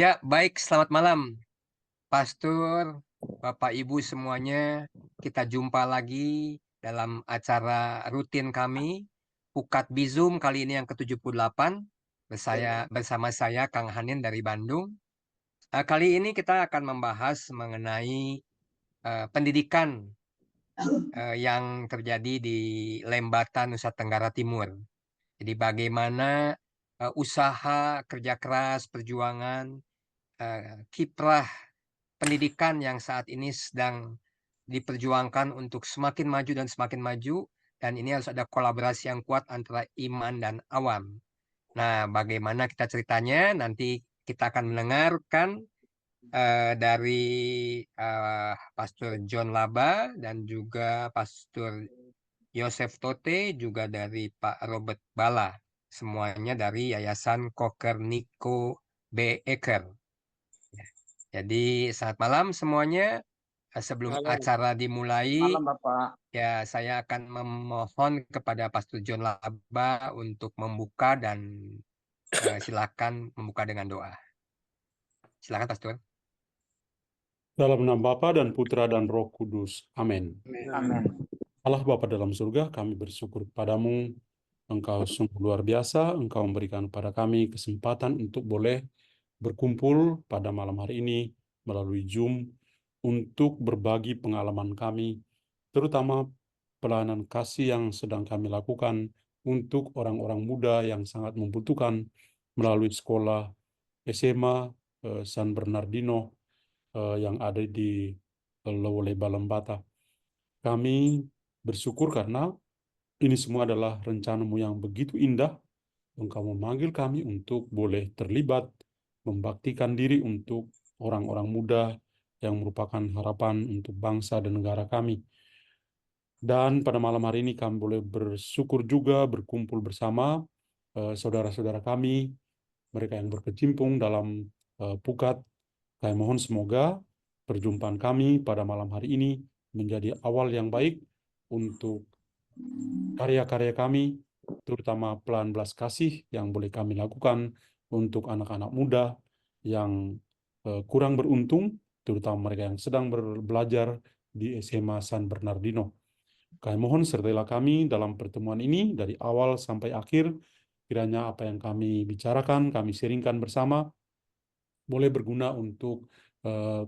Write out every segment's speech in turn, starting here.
Ya, baik. Selamat malam, Pastor, Bapak Ibu semuanya. Kita jumpa lagi dalam acara rutin kami, Pukat Bizum kali ini yang ke-78. Bersama saya, Kang Hanin dari Bandung. Kali ini kita akan membahas mengenai pendidikan yang terjadi di Lembata, Nusa Tenggara Timur. Jadi bagaimana usaha, kerja keras, perjuangan, kiprah pendidikan yang saat ini sedang diperjuangkan untuk semakin maju dan semakin maju, dan ini harus ada kolaborasi yang kuat antara iman dan awam. Nah, bagaimana kita ceritanya? Nanti kita akan mendengarkan dari Pastor John Laba dan juga Pastor Yosef Tote, juga dari Pak Robert Bala. Semuanya dari Yayasan Kopernico B. Eker. Jadi, selamat malam semuanya. Sebelum Malam, acara dimulai, malam Bapak. ya saya akan memohon kepada Pastor John Laba untuk membuka dan silakan membuka dengan doa. Silakan Pastor. Dalam nama Bapa dan Putra dan Roh Kudus. Amin. Amin. Allah Bapa dalam surga, kami bersyukur padamu. Engkau sungguh luar biasa, Engkau memberikan pada kami kesempatan untuk boleh berkumpul pada malam hari ini melalui Zoom untuk berbagi pengalaman kami, terutama pelayanan kasih yang sedang kami lakukan untuk orang-orang muda yang sangat membutuhkan melalui sekolah SMA San Bernardino yang ada di Lewoleba Lembata. Kami bersyukur karena ini semua adalah rencanamu yang begitu indah. Engkau memanggil kami untuk boleh terlibat, membaktikan diri untuk orang-orang muda yang merupakan harapan untuk bangsa dan negara kami. Dan pada malam hari ini kami boleh bersyukur juga berkumpul bersama saudara-saudara kami, mereka yang berkecimpung dalam Pukat. Kami mohon semoga perjumpaan kami pada malam hari ini menjadi awal yang baik untuk karya-karya kami, terutama pelan belas kasih yang boleh kami lakukan untuk anak-anak muda yang kurang beruntung, terutama mereka yang sedang belajar di SMA San Bernardino. Kami mohon sertailah kami dalam pertemuan ini dari awal sampai akhir, kiranya apa yang kami bicarakan, kami sharingkan bersama, boleh berguna untuk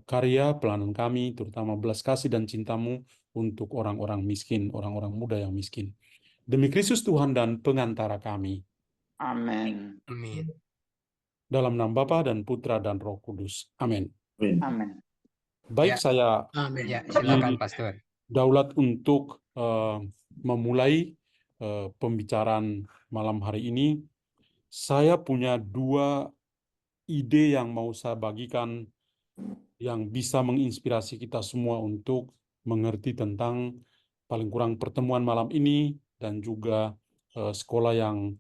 karya pelayanan kami, terutama belas kasih dan cintamu untuk orang-orang miskin, orang-orang muda yang miskin. Demi Kristus Tuhan dan pengantara kami. Amin. Amin. Dalam nama Bapa dan Putra dan Roh Kudus. Amin. Amin. Baik, Ya. saya Ya, silakan Pastor. daulat untuk memulai pembicaraan malam hari ini. Saya punya dua ide yang mau saya bagikan yang bisa menginspirasi kita semua untuk mengerti tentang paling kurang pertemuan malam ini dan juga sekolah yang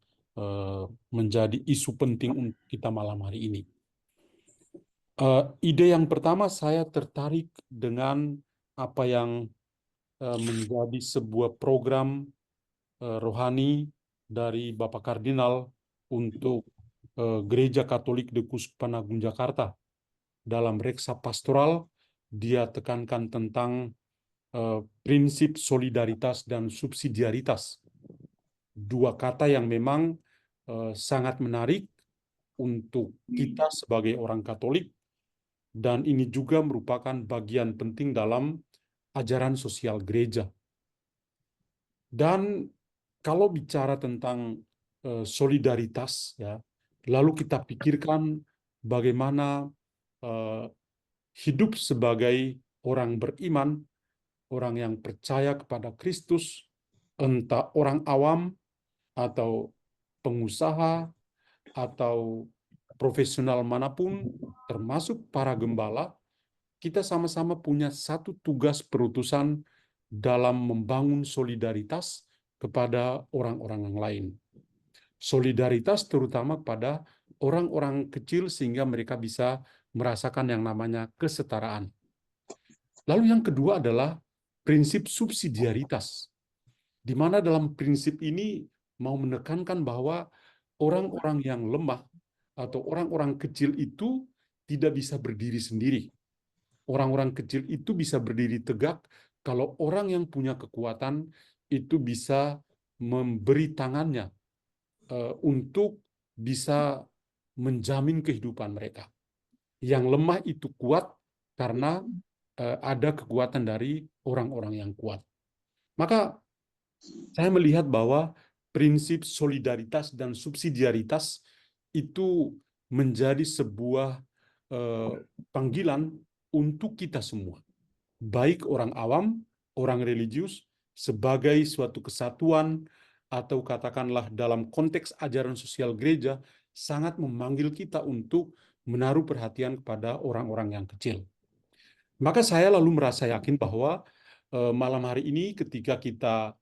menjadi isu penting untuk kita malam hari ini. Ide yang pertama, saya tertarik dengan apa yang menjadi sebuah program rohani dari Bapak Kardinal untuk Gereja Katolik di Kuskupan Agung Jakarta. Dalam reksa pastoral, dia tekankan tentang prinsip solidaritas dan subsidiaritas. Dua kata yang memang sangat menarik untuk kita sebagai orang Katolik, dan ini juga merupakan bagian penting dalam ajaran sosial gereja. Dan kalau bicara tentang solidaritas, ya, lalu kita pikirkan bagaimana hidup sebagai orang beriman, orang yang percaya kepada Kristus, entah orang awam atau pengusaha atau profesional manapun, termasuk para gembala, kita sama-sama punya satu tugas perutusan dalam membangun solidaritas kepada orang-orang yang lain. Solidaritas terutama pada orang-orang kecil sehingga mereka bisa merasakan yang namanya kesetaraan. Lalu yang kedua adalah prinsip subsidiaritas, di mana dalam prinsip ini mau menekankan bahwa orang-orang yang lemah atau orang-orang kecil itu tidak bisa berdiri sendiri. Orang-orang kecil itu bisa berdiri tegak kalau orang yang punya kekuatan itu bisa memberi tangannya untuk bisa menjamin kehidupan mereka. Yang lemah itu kuat karena ada kekuatan dari orang-orang yang kuat. Maka saya melihat bahwa prinsip solidaritas dan subsidiaritas itu menjadi sebuah panggilan untuk kita semua, baik orang awam, orang religius, sebagai suatu kesatuan, atau katakanlah dalam konteks ajaran sosial gereja, sangat memanggil kita untuk menaruh perhatian kepada orang-orang yang kecil. Maka saya lalu merasa yakin bahwa malam hari ini ketika kita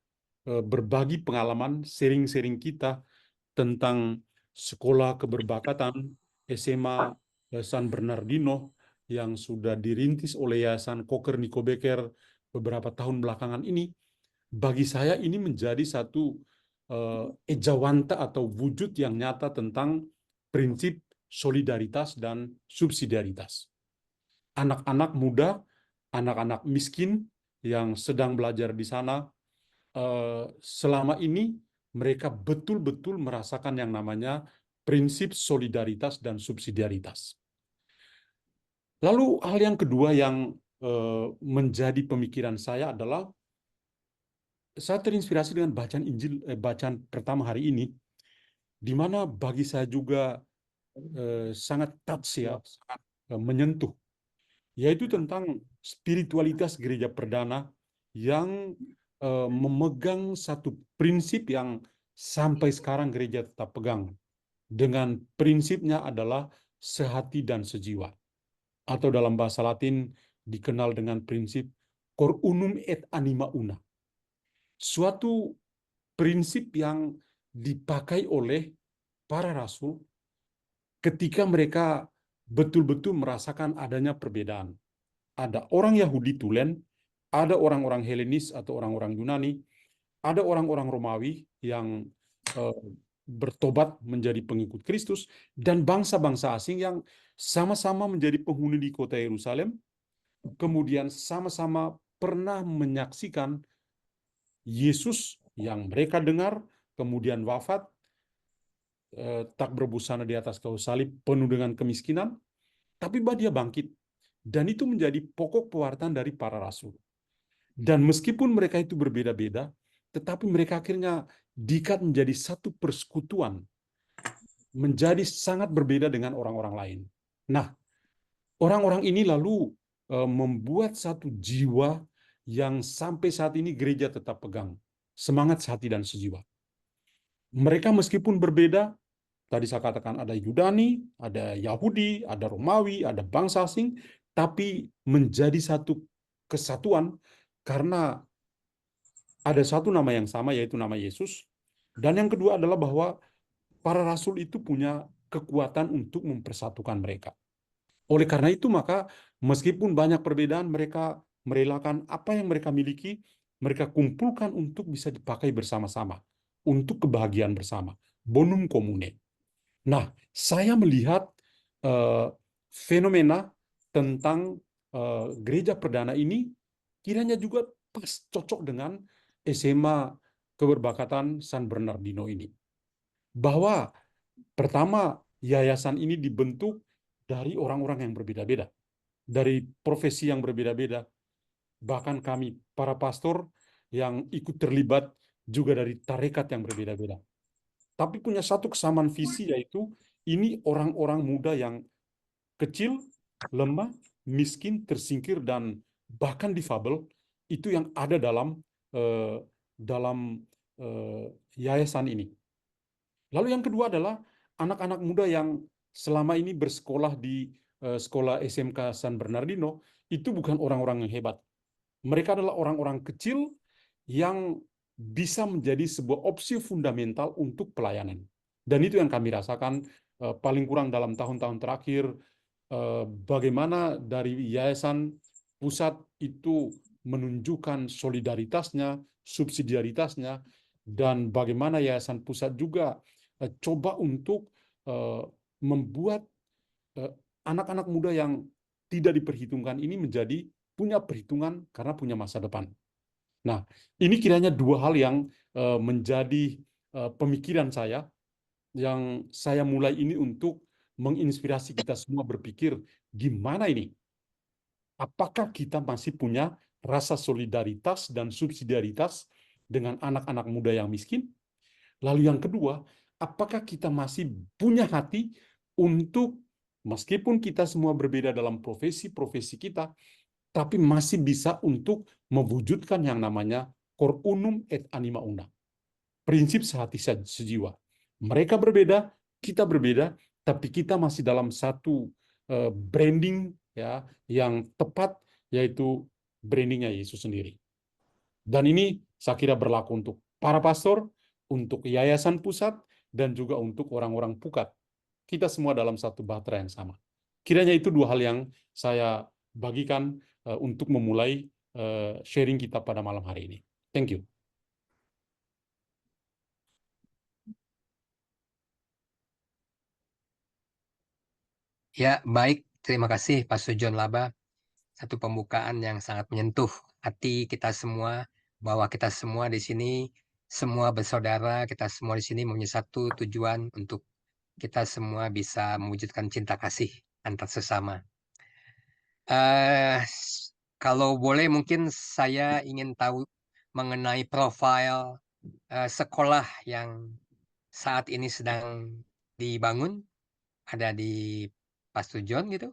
berbagi pengalaman, sharing-sharing kita tentang sekolah keberbakatan SMA San Bernardino yang sudah dirintis oleh Yayasan Koker Nico Becker beberapa tahun belakangan ini, bagi saya ini menjadi satu ejawanta atau wujud yang nyata tentang prinsip solidaritas dan subsidiaritas. Anak-anak muda, anak-anak miskin yang sedang belajar di sana, selama ini mereka betul-betul merasakan yang namanya prinsip solidaritas dan subsidiaritas. Lalu hal yang kedua yang menjadi pemikiran saya adalah saya terinspirasi dengan bacaan Injil, bacaan pertama hari ini, di mana bagi saya juga sangat touch ya, sangat menyentuh, yaitu tentang spiritualitas gereja perdana yang memegang satu prinsip yang sampai sekarang gereja tetap pegang. Dengan prinsipnya adalah sehati dan sejiwa. Atau dalam bahasa Latin dikenal dengan prinsip cor unum et anima una. Suatu prinsip yang dipakai oleh para rasul ketika mereka betul-betul merasakan adanya perbedaan. Ada orang Yahudi tulen, ada orang-orang Helenis atau orang-orang Yunani, ada orang-orang Romawi yang bertobat menjadi pengikut Kristus, dan bangsa-bangsa asing yang sama-sama menjadi penghuni di kota Yerusalem, kemudian sama-sama pernah menyaksikan Yesus yang mereka dengar, kemudian wafat, tak berbusana di atas kayu salib, penuh dengan kemiskinan, tapi dia bangkit. Dan itu menjadi pokok pewartaan dari para rasul. Dan meskipun mereka itu berbeda-beda, tetapi mereka akhirnya diikat menjadi satu persekutuan, menjadi sangat berbeda dengan orang-orang lain. Nah, orang-orang ini lalu membuat satu jiwa yang sampai saat ini gereja tetap pegang. Semangat sehati dan sejiwa. Mereka meskipun berbeda, tadi saya katakan ada Yunani, ada Yahudi, ada Romawi, ada bangsa asing, tapi menjadi satu kesatuan karena ada satu nama yang sama, yaitu nama Yesus. Dan yang kedua adalah bahwa para rasul itu punya kekuatan untuk mempersatukan mereka. Oleh karena itu, maka meskipun banyak perbedaan, mereka merelakan apa yang mereka miliki, mereka kumpulkan untuk bisa dipakai bersama-sama, untuk kebahagiaan bersama, bonum commune. Nah, saya melihat fenomena tentang gereja perdana ini kiranya juga pas cocok dengan SMA Keberbakatan San Bernardino ini. Bahwa pertama, yayasan ini dibentuk dari orang-orang yang berbeda-beda, dari profesi yang berbeda-beda. Bahkan kami, para pastor yang ikut terlibat juga dari tarekat yang berbeda-beda. Tapi punya satu kesamaan visi, yaitu ini orang-orang muda yang kecil, lemah, miskin, tersingkir, dan bahkan difabel, itu yang ada dalam yayasan ini. Lalu yang kedua adalah anak-anak muda yang selama ini bersekolah di sekolah SMK San Bernardino, itu bukan orang-orang yang hebat. Mereka adalah orang-orang kecil yang bisa menjadi sebuah opsi fundamental untuk pelayanan. Dan itu yang kami rasakan paling kurang dalam tahun-tahun terakhir, bagaimana dari yayasan pusat itu menunjukkan solidaritasnya, subsidiaritasnya, dan bagaimana yayasan pusat juga coba untuk membuat anak-anak muda yang tidak diperhitungkan ini menjadi punya perhitungan karena punya masa depan. Nah, ini kiranya dua hal yang menjadi pemikiran saya, yang saya mulai ini untuk menginspirasi kita semua berpikir, gimana ini? Apakah kita masih punya rasa solidaritas dan subsidiaritas dengan anak-anak muda yang miskin? Lalu yang kedua, apakah kita masih punya hati untuk, meskipun kita semua berbeda dalam profesi-profesi kita, tapi masih bisa untuk mewujudkan yang namanya cor unum et anima una. Prinsip sehati sejiwa. Mereka berbeda, kita berbeda, tapi kita masih dalam satu branding ya yang tepat, yaitu brandingnya Yesus sendiri. Dan ini saya kira berlaku untuk para pastor, untuk yayasan pusat, dan juga untuk orang-orang pukat. Kita semua dalam satu bahtera yang sama. Kiranya itu dua hal yang saya bagikan untuk memulai sharing kita pada malam hari ini. Thank you. Ya, baik. Terima kasih Pak Sujon Laba. Satu pembukaan yang sangat menyentuh hati kita semua, bahwa kita semua di sini, semua bersaudara, kita semua di sini mempunyai satu tujuan untuk kita semua bisa mewujudkan cinta kasih antar sesama. Kalau boleh mungkin saya ingin tahu mengenai profil sekolah yang saat ini sedang dibangun, ada di Pak Sujon gitu.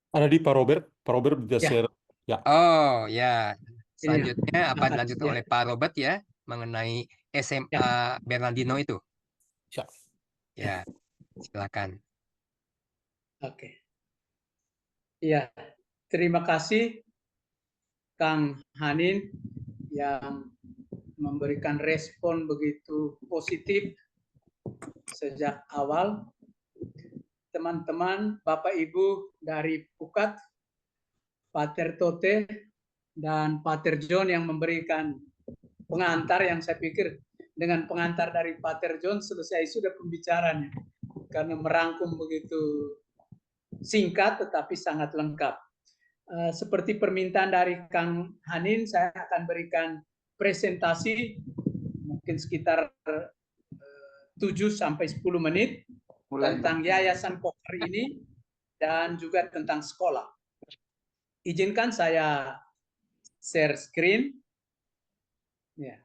Ada di Pak Robert. Pak Robert bisa Ya. share. Ya. Oh ya, Ini selanjutnya apa dilanjutkan ya. oleh Pak Robert ya mengenai SMA Bernardino itu. Ya. Ya, silakan. Oke. Iya, terima kasih Kang Hanin yang memberikan respon begitu positif sejak awal. Teman-teman, Bapak Ibu dari Pukat, Pater Tote, dan Pater John yang memberikan pengantar, yang saya pikir dengan pengantar dari Pater John selesai sudah pembicaranya, karena merangkum begitu singkat tetapi sangat lengkap. Seperti permintaan dari Kang Hanin, saya akan berikan presentasi mungkin sekitar 7-10 menit tentang Yayasan Poker ini dan juga tentang sekolah. Izinkan saya share screen. Ya.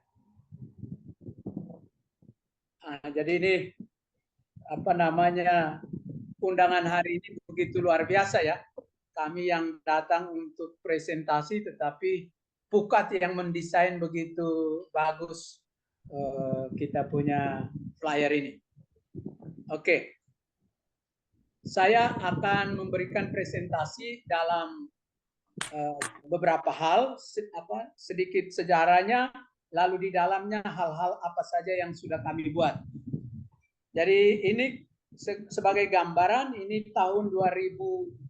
Jadi ini apa namanya, undangan hari ini begitu luar biasa ya. Kami yang datang untuk presentasi, tetapi Pukat yang mendesain begitu bagus kita punya flyer ini. Oke. Saya akan memberikan presentasi dalam beberapa hal, sedikit sejarahnya, lalu di dalamnya hal-hal apa saja yang sudah kami buat. Jadi ini sebagai gambaran, ini tahun 2006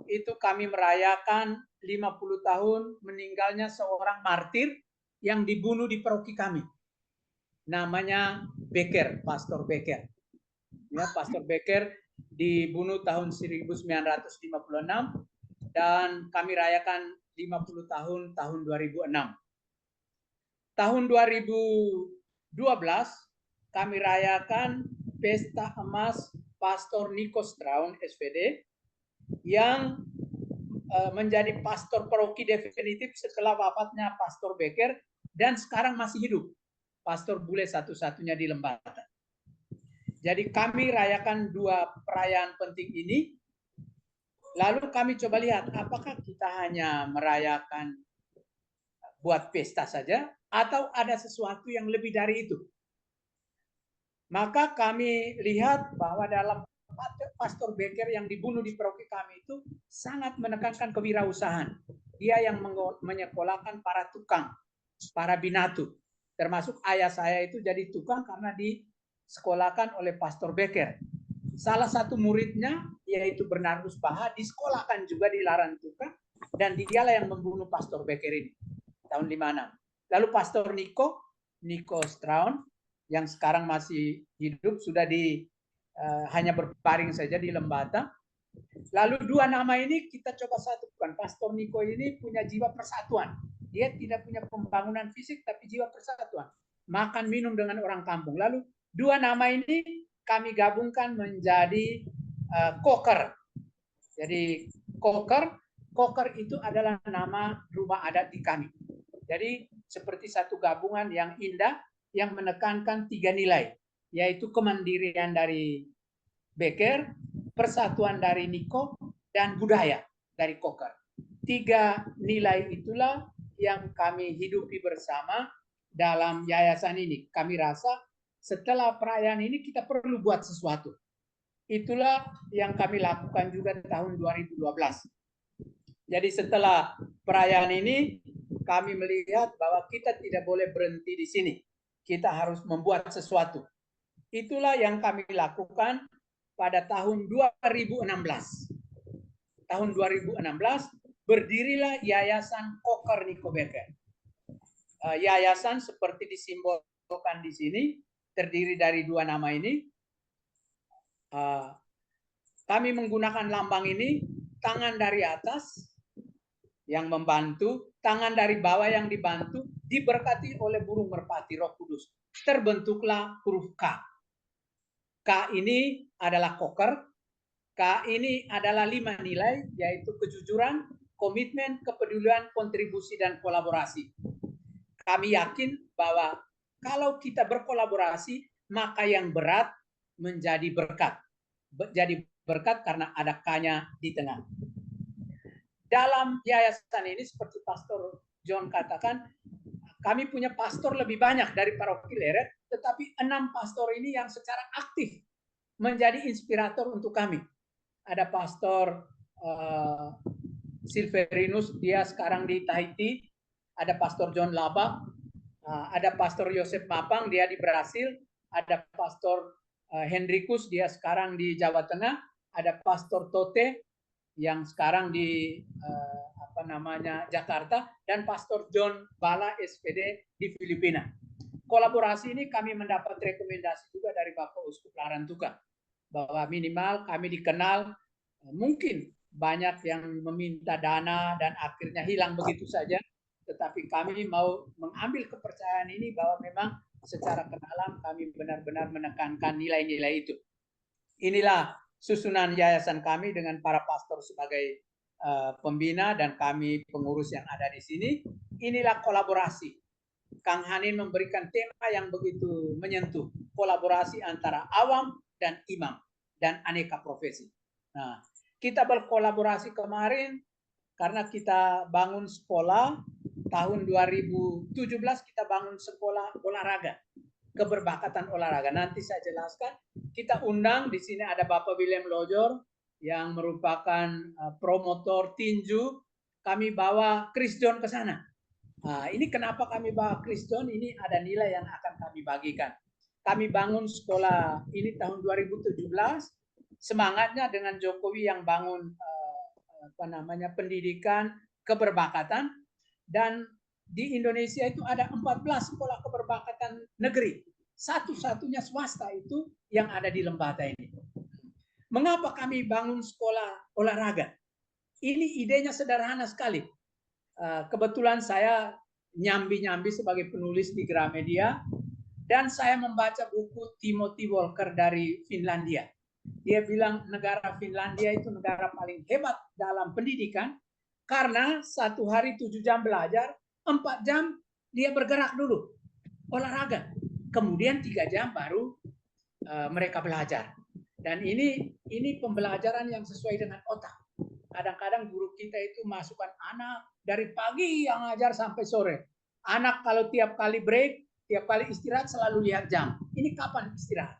itu kami merayakan 50 tahun meninggalnya seorang martir yang dibunuh di paroki kami. Namanya Becker, Pastor Becker. Ya, Pastor Becker dibunuh tahun 1956 dan kami rayakan 50 tahun 2006. Tahun 2012 kami rayakan Pesta Emas Pastor Nico Straun SVD yang menjadi pastor paroki definitif setelah wafatnya Pastor Becker dan sekarang masih hidup, pastor bule satu-satunya di Lembata. Jadi kami rayakan dua perayaan penting ini. Lalu kami coba lihat apakah kita hanya merayakan buat pesta saja atau ada sesuatu yang lebih dari itu. Maka kami lihat bahwa dalam Pastor Becker yang dibunuh di paroki kami itu sangat menekankan kewirausahaan. Dia yang menyekolahkan para tukang, para binatu. Termasuk ayah saya itu jadi tukang karena disekolahkan oleh Pastor Becker. Salah satu muridnya yaitu Bernardus Baha disekolahkan juga di Laran Tukang, dan dialah yang membunuh Pastor Becker ini tahun 56. Lalu Pastor Nico Straun yang sekarang masih hidup sudah hanya berbaring saja di Lembata. Lalu dua nama ini kita coba satukan. Pastor Niko ini punya jiwa persatuan. Dia tidak punya pembangunan fisik, tapi jiwa persatuan. Makan minum dengan orang kampung. Lalu dua nama ini kami gabungkan menjadi koker. Jadi koker itu adalah nama rumah adat di kami. Jadi seperti satu gabungan yang indah yang menekankan 3 nilai, yaitu kemandirian dari Beker, persatuan dari Niko, dan budaya dari Koker. 3 nilai itulah yang kami hidupi bersama dalam yayasan ini. Kami rasa setelah perayaan ini kita perlu buat sesuatu. Itulah yang kami lakukan juga tahun 2012. Jadi setelah perayaan ini kami melihat bahwa kita tidak boleh berhenti di sini. Kita harus membuat sesuatu. Itulah yang kami lakukan pada tahun 2016. Tahun 2016 berdirilah Yayasan Koker Niko Beker. Yayasan seperti disimbolkan di sini terdiri dari 2 nama ini. Kami menggunakan lambang ini, tangan dari atas yang membantu, tangan dari bawah yang dibantu, diberkati oleh burung merpati Roh Kudus. Terbentuklah huruf K. K ini adalah koker. K ini adalah 5 nilai, yaitu kejujuran, komitmen, kepedulian, kontribusi, dan kolaborasi. Kami yakin bahwa kalau kita berkolaborasi, maka yang berat menjadi berkat. Jadi berkat karena ada K-nya di tengah. Dalam yayasan ini, seperti Pastor John katakan, kami punya pastor lebih banyak dari paroki Leret, tetapi 6 pastor ini yang secara aktif menjadi inspirator untuk kami. Ada Pastor Silverinus, dia sekarang di Tahiti. Ada Pastor John Labak, ada Pastor Yosef Mapang, dia di Brasil. Ada Pastor Hendrikus, dia sekarang di Jawa Tengah. Ada Pastor Tote yang sekarang di Jakarta, dan Pastor John Bala SPD di Filipina. Kolaborasi ini kami mendapat rekomendasi juga dari Bapak Uskup Larantuka bahwa minimal kami dikenal. Mungkin banyak yang meminta dana dan akhirnya hilang begitu saja, tetapi kami mau mengambil kepercayaan ini bahwa memang secara kenalan kami benar-benar menekankan nilai-nilai itu. Inilah susunan yayasan kami dengan para pastor sebagai pembina dan kami pengurus yang ada di sini. Inilah kolaborasi. Kang Hanin memberikan tema yang begitu menyentuh, kolaborasi antara awam dan imam dan aneka profesi. Nah, kita berkolaborasi kemarin karena kita bangun sekolah. Tahun 2017 kita bangun sekolah olahraga, keberbakatan olahraga. Nanti saya jelaskan. Kita undang, di sini ada Bapak William Lojor yang merupakan promotor tinju. Kami bawa Chris John ke sana. Nah, ini kenapa kami bawa Chris John? Ini ada nilai yang akan kami bagikan. Kami bangun sekolah ini tahun 2017. Semangatnya dengan Jokowi yang bangun pendidikan keberbakatan, dan di Indonesia itu ada 14 sekolah keberbakatan negeri. Satu-satunya swasta itu yang ada di Lembata ini. Mengapa kami bangun sekolah olahraga? Ini idenya sederhana sekali. Kebetulan saya nyambi-nyambi sebagai penulis di Gramedia, dan saya membaca buku Timothy Walker dari Finlandia. Dia bilang negara Finlandia itu negara paling hebat dalam pendidikan, karena 1 hari 7 jam belajar, 4 jam dia bergerak dulu, olahraga. Kemudian 3 jam baru mereka belajar. Dan ini pembelajaran yang sesuai dengan otak. Kadang-kadang guru kita itu masukkan anak dari pagi yang ngajar sampai sore. Anak kalau tiap kali break, tiap kali istirahat selalu lihat jam. Ini kapan istirahat?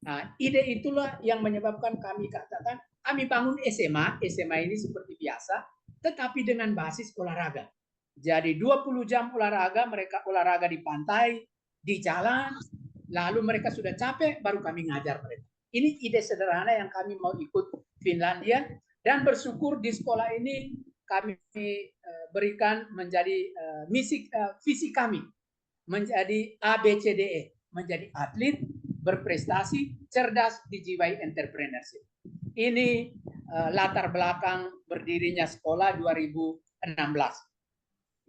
Nah, ide itulah yang menyebabkan kami katakan, kami bangun SMA. SMA ini seperti biasa, tetapi dengan basis olahraga. Jadi 20 jam olahraga, mereka olahraga di pantai, di jalan, lalu mereka sudah capek, baru kami ngajar mereka. Ini ide sederhana yang kami mau ikut Finlandia, dan bersyukur di sekolah ini kami berikan menjadi visi kami, menjadi ABCDE, menjadi atlet, berprestasi, cerdas, dijiwai entrepreneurship. Ini latar belakang berdirinya sekolah 2016.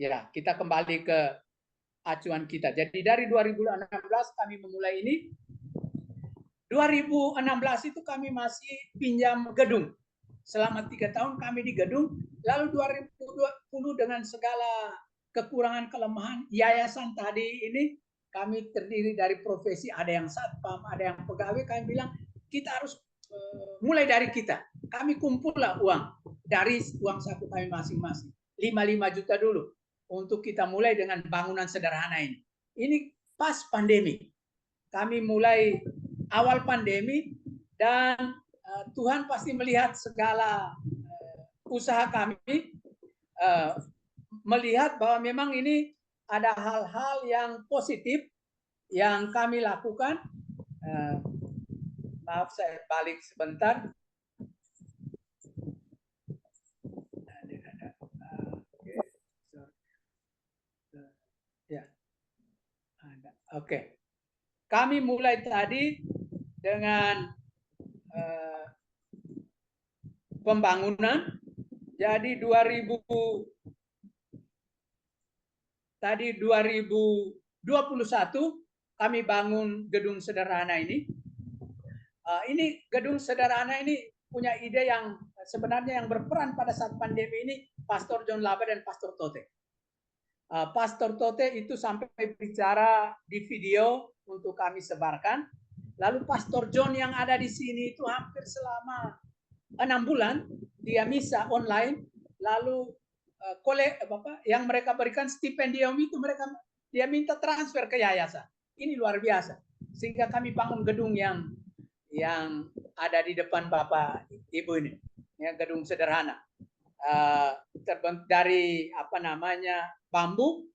Ya, kita kembali ke acuan kita. Jadi dari 2016 kami memulai ini. 2016 itu kami masih pinjam gedung. Selama 3 tahun kami di gedung. Lalu 2020 dengan segala kekurangan kelemahan yayasan tadi ini, kami terdiri dari profesi, ada yang satpam, ada yang pegawai. Kami bilang kita harus mulai dari kita. Kami kumpullah uang dari uang saku kami masing-masing. 55 juta dulu untuk kita mulai dengan bangunan sederhana ini. Ini pas pandemi. Kami mulai awal pandemi dan Tuhan pasti melihat segala usaha kami, melihat bahwa memang ini ada hal-hal yang positif yang kami lakukan. Maaf, saya balik sebentar. Oke. Kami mulai tadi dengan pembangunan. Jadi 2021 kami bangun gedung sederhana ini. Ini gedung sederhana ini punya ide yang sebenarnya yang berperan pada saat pandemi ini Pastor John Laba dan Pastor Tote. Pastor Tote itu sampai bicara di video untuk kami sebarkan. Lalu Pastor John yang ada di sini itu hampir selama 6 bulan dia misa online. Lalu yang mereka berikan stipendium itu dia minta transfer ke yayasan. Ini luar biasa. Sehingga kami bangun gedung yang ada di depan Bapak Ibu ini, ya, gedung sederhana. Terbentuk dari bambu.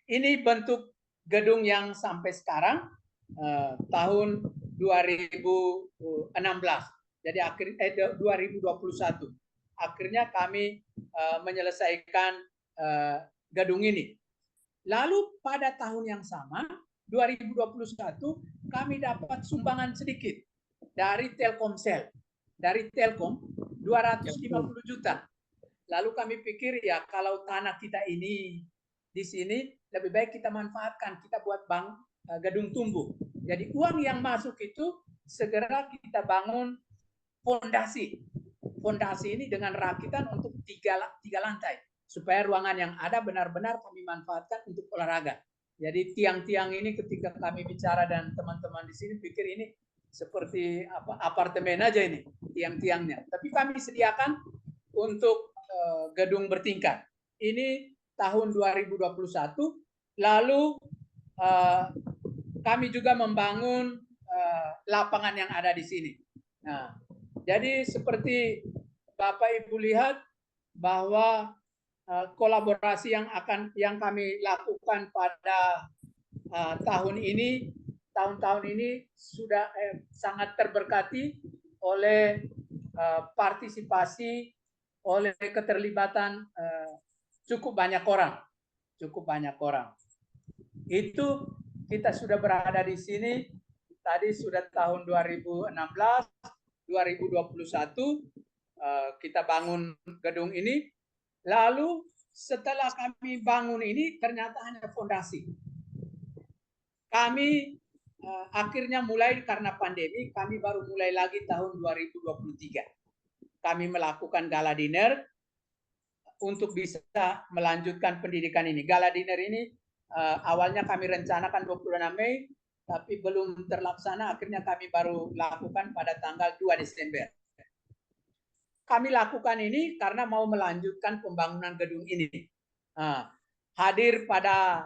Ini bentuk gedung yang sampai sekarang tahun 2016. Jadi 2021 akhirnya kami menyelesaikan gedung ini. Lalu pada tahun yang sama 2021 kami dapat sumbangan sedikit dari Telkomsel, dari Telkom 250 juta. Lalu kami pikir ya kalau tanah kita ini di sini lebih baik kita manfaatkan, kita buat gedung tumbuh. Jadi uang yang masuk itu segera kita bangun fondasi. Fondasi ini dengan rakitan untuk tiga lantai supaya ruangan yang ada benar-benar kami manfaatkan untuk olahraga. Jadi tiang-tiang ini ketika kami bicara dan teman-teman di sini pikir ini seperti apartemen aja ini tiang-tiangnya. Tapi kami sediakan untuk gedung bertingkat. Ini tahun 2021. Lalu kami juga membangun lapangan yang ada di sini. Nah, jadi seperti Bapak Ibu lihat bahwa kolaborasi yang kami lakukan pada tahun ini, tahun-tahun ini sudah sangat terberkati oleh partisipasi, oleh keterlibatan cukup banyak orang. Itu kita sudah berada di sini tadi sudah tahun 2016, 2021 kita bangun gedung ini. Lalu setelah kami bangun ini ternyata hanya fondasi. Kami akhirnya mulai karena pandemi, kami baru mulai lagi tahun 2023. Kami melakukan gala dinner untuk bisa melanjutkan pendidikan ini. Gala dinner ini awalnya kami rencanakan 26 Mei, tapi belum terlaksana. Akhirnya kami baru lakukan pada tanggal 2 Desember. Kami lakukan ini karena mau melanjutkan pembangunan gedung ini. Hadir pada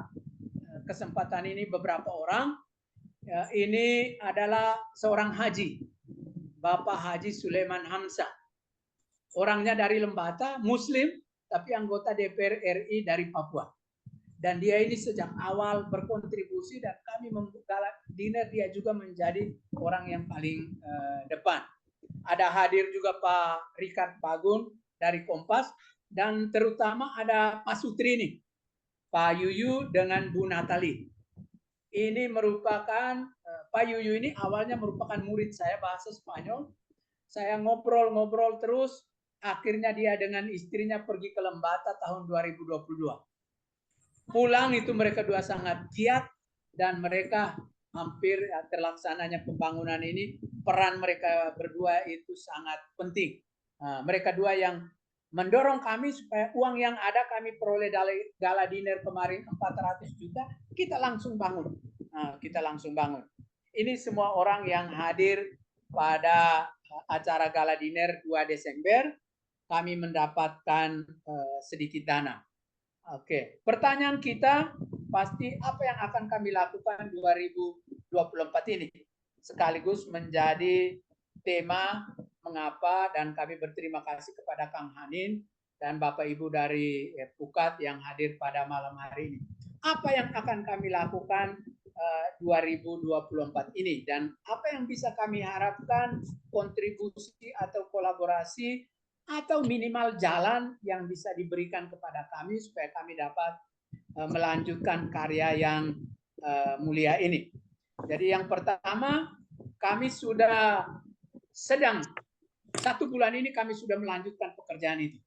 kesempatan ini beberapa orang. Ini adalah seorang haji, Bapak Haji Sulaiman Hamzah. Orangnya dari Lembata, Muslim, tapi anggota DPR RI dari Papua. Dan dia ini sejak awal berkontribusi dan kami membuka dinner, dia juga menjadi orang yang paling depan. Ada hadir juga Pak Richard Pagun dari Kompas, dan terutama ada Pak Sutri ini, Pak Yuyu dengan Bu Natali. Ini merupakan Pak Yuyu ini awalnya merupakan murid saya bahasa Spanyol. Saya ngobrol-ngobrol terus, akhirnya dia dengan istrinya pergi ke Lembata tahun 2022. Pulang itu mereka dua sangat giat dan mereka hampir terlaksananya pembangunan ini, peran mereka berdua itu sangat penting. Mereka dua yang mendorong kami supaya uang yang ada kami peroleh dari gala dinner kemarin 400 juta, kita langsung bangun. Kita langsung bangun. Ini semua orang yang hadir pada acara gala dinner 2 Desember, kami mendapatkan sedikit dana. Oke, pertanyaan kita pasti apa yang akan kami lakukan 2024 ini? Sekaligus menjadi tema mengapa, dan kami berterima kasih kepada Kang Hanin dan Bapak Ibu dari Pukat yang hadir pada malam hari ini. Apa yang akan kami lakukan 2024 ini dan apa yang bisa kami harapkan kontribusi atau kolaborasi atau minimal jalan yang bisa diberikan kepada kami supaya kami dapat melanjutkan karya yang mulia ini. Jadi yang pertama, kami sudah sedang 1 bulan ini kami sudah melanjutkan pekerjaan itu.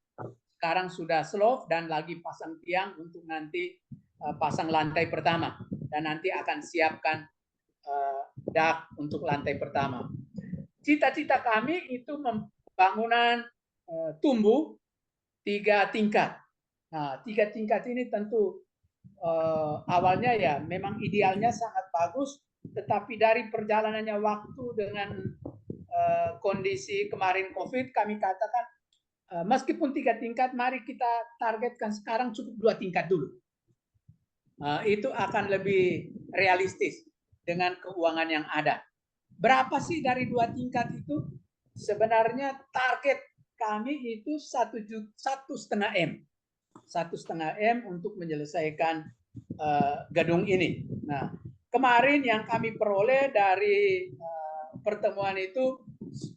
Sekarang sudah slow dan lagi pasang tiang untuk nanti pasang lantai pertama dan nanti akan siapkan dak untuk lantai pertama. Cita-cita kami itu pembangunan tumbuh 3 tingkat. Nah, 3 tingkat ini tentu awalnya ya memang idealnya sangat bagus, tetapi dari perjalanannya waktu dengan kondisi kemarin COVID, kami katakan meskipun 3 tingkat, mari kita targetkan sekarang cukup 2 tingkat dulu. Itu akan lebih realistis dengan keuangan yang ada. Berapa sih dari 2 tingkat itu? Sebenarnya target kami itu 1,5 M. 1,5 M untuk menyelesaikan gedung ini. Nah, kemarin yang kami peroleh dari pertemuan itu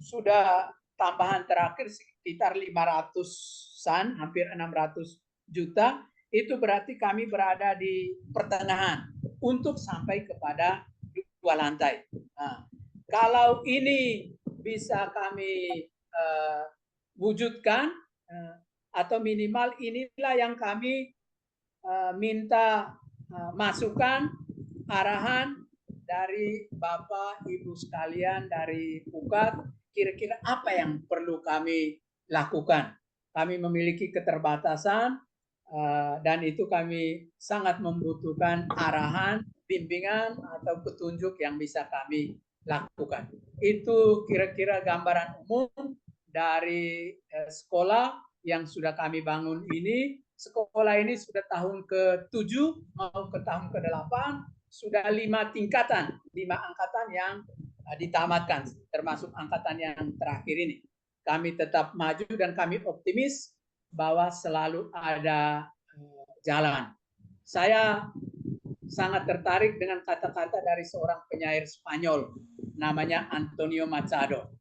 sudah tambahan terakhir sekitar 500-an, hampir 600 juta. Itu berarti kami berada di pertengahan untuk sampai kepada 2 lantai. Nah, kalau ini bisa kami wujudkan atau minimal inilah yang kami minta masukan, arahan dari Bapak Ibu sekalian dari Pukat, kira-kira apa yang perlu kami lakukan. Kami memiliki keterbatasan dan itu kami sangat membutuhkan arahan, bimbingan atau petunjuk yang bisa kami lakukan. Itu kira-kira gambaran umum dari sekolah yang sudah kami bangun ini. Sekolah ini sudah tahun ke-7 mau ke tahun ke-8, sudah 5 tingkatan, 5 angkatan yang ditamatkan, termasuk angkatan yang terakhir ini. Kami tetap maju dan kami optimis bahwa selalu ada jalan. Saya sangat tertarik dengan kata-kata dari seorang penyair Spanyol, namanya Antonio Machado.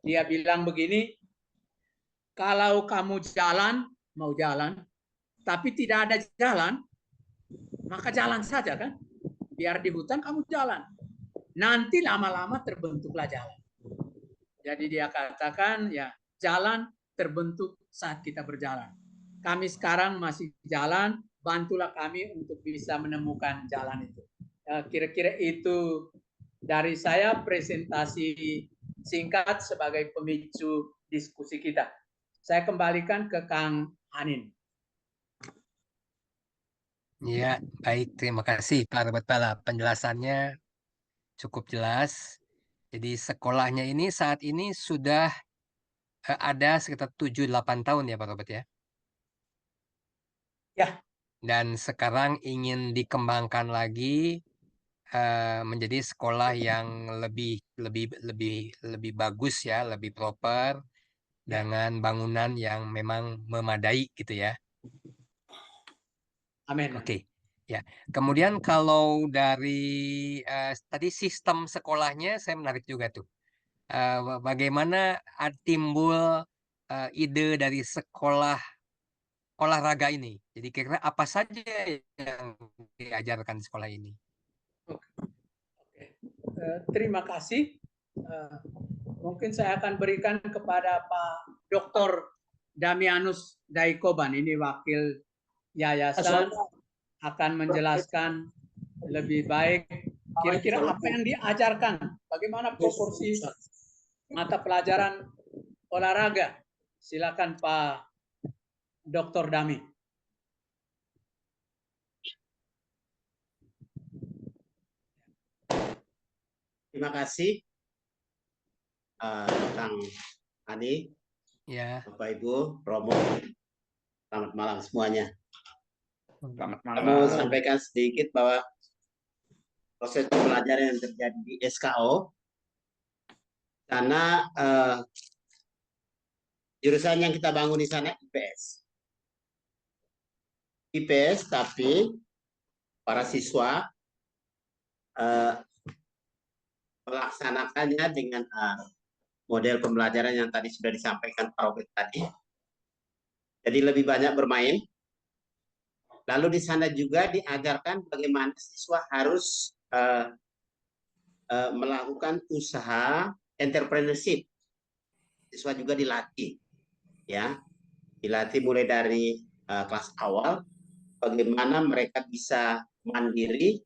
Dia bilang begini, kalau kamu jalan, mau jalan, tapi tidak ada jalan, maka jalan saja kan. Biar di hutan kamu jalan. Nanti lama-lama terbentuklah jalan. Jadi dia katakan ya jalan terbentuk saat kita berjalan. Kami sekarang masih jalan, bantulah kami untuk bisa menemukan jalan itu. Kira-kira itu dari saya, presentasi singkat sebagai pemicu diskusi kita. Saya kembalikan ke Kang Hanin. Ya, baik. Terima kasih Pak Robert Bala. Penjelasannya cukup jelas. Jadi sekolahnya ini saat ini sudah ada sekitar 7-8 tahun ya Pak Robert ya? Ya. Dan sekarang ingin dikembangkan lagi menjadi sekolah yang lebih bagus ya, lebih proper dengan bangunan yang memang memadai gitu ya. Amin. Oke. Ya. Kemudian kalau dari tadi sistem sekolahnya saya menarik juga tuh. Bagaimana timbul ide dari sekolah olahraga ini? Jadi kira-kira apa saja yang diajarkan di sekolah ini? Oke. terima kasih. Mungkin saya akan berikan kepada Pak Dr. Damianus Daikoban, ini wakil yayasan, akan menjelaskan lebih baik kira-kira apa yang diajarkan, bagaimana proporsi mata pelajaran olahraga. Silakan Pak Dr. Dami. Terima kasih, Kang Ani, Ya, Bapak Ibu, Romo. Selamat malam semuanya. Selamat Saya malam. mau sampaikan sedikit bahwa proses pembelajaran yang terjadi di SKO, karena jurusan yang kita bangun di sana IPS. IPS, tapi para siswa melaksanakannya dengan model pembelajaran yang tadi sudah disampaikan Pak Robert tadi. Jadi lebih banyak bermain. Lalu di sana juga diajarkan bagaimana siswa harus melakukan usaha entrepreneurship. Siswa juga dilatih, ya, dilatih mulai dari kelas awal bagaimana mereka bisa mandiri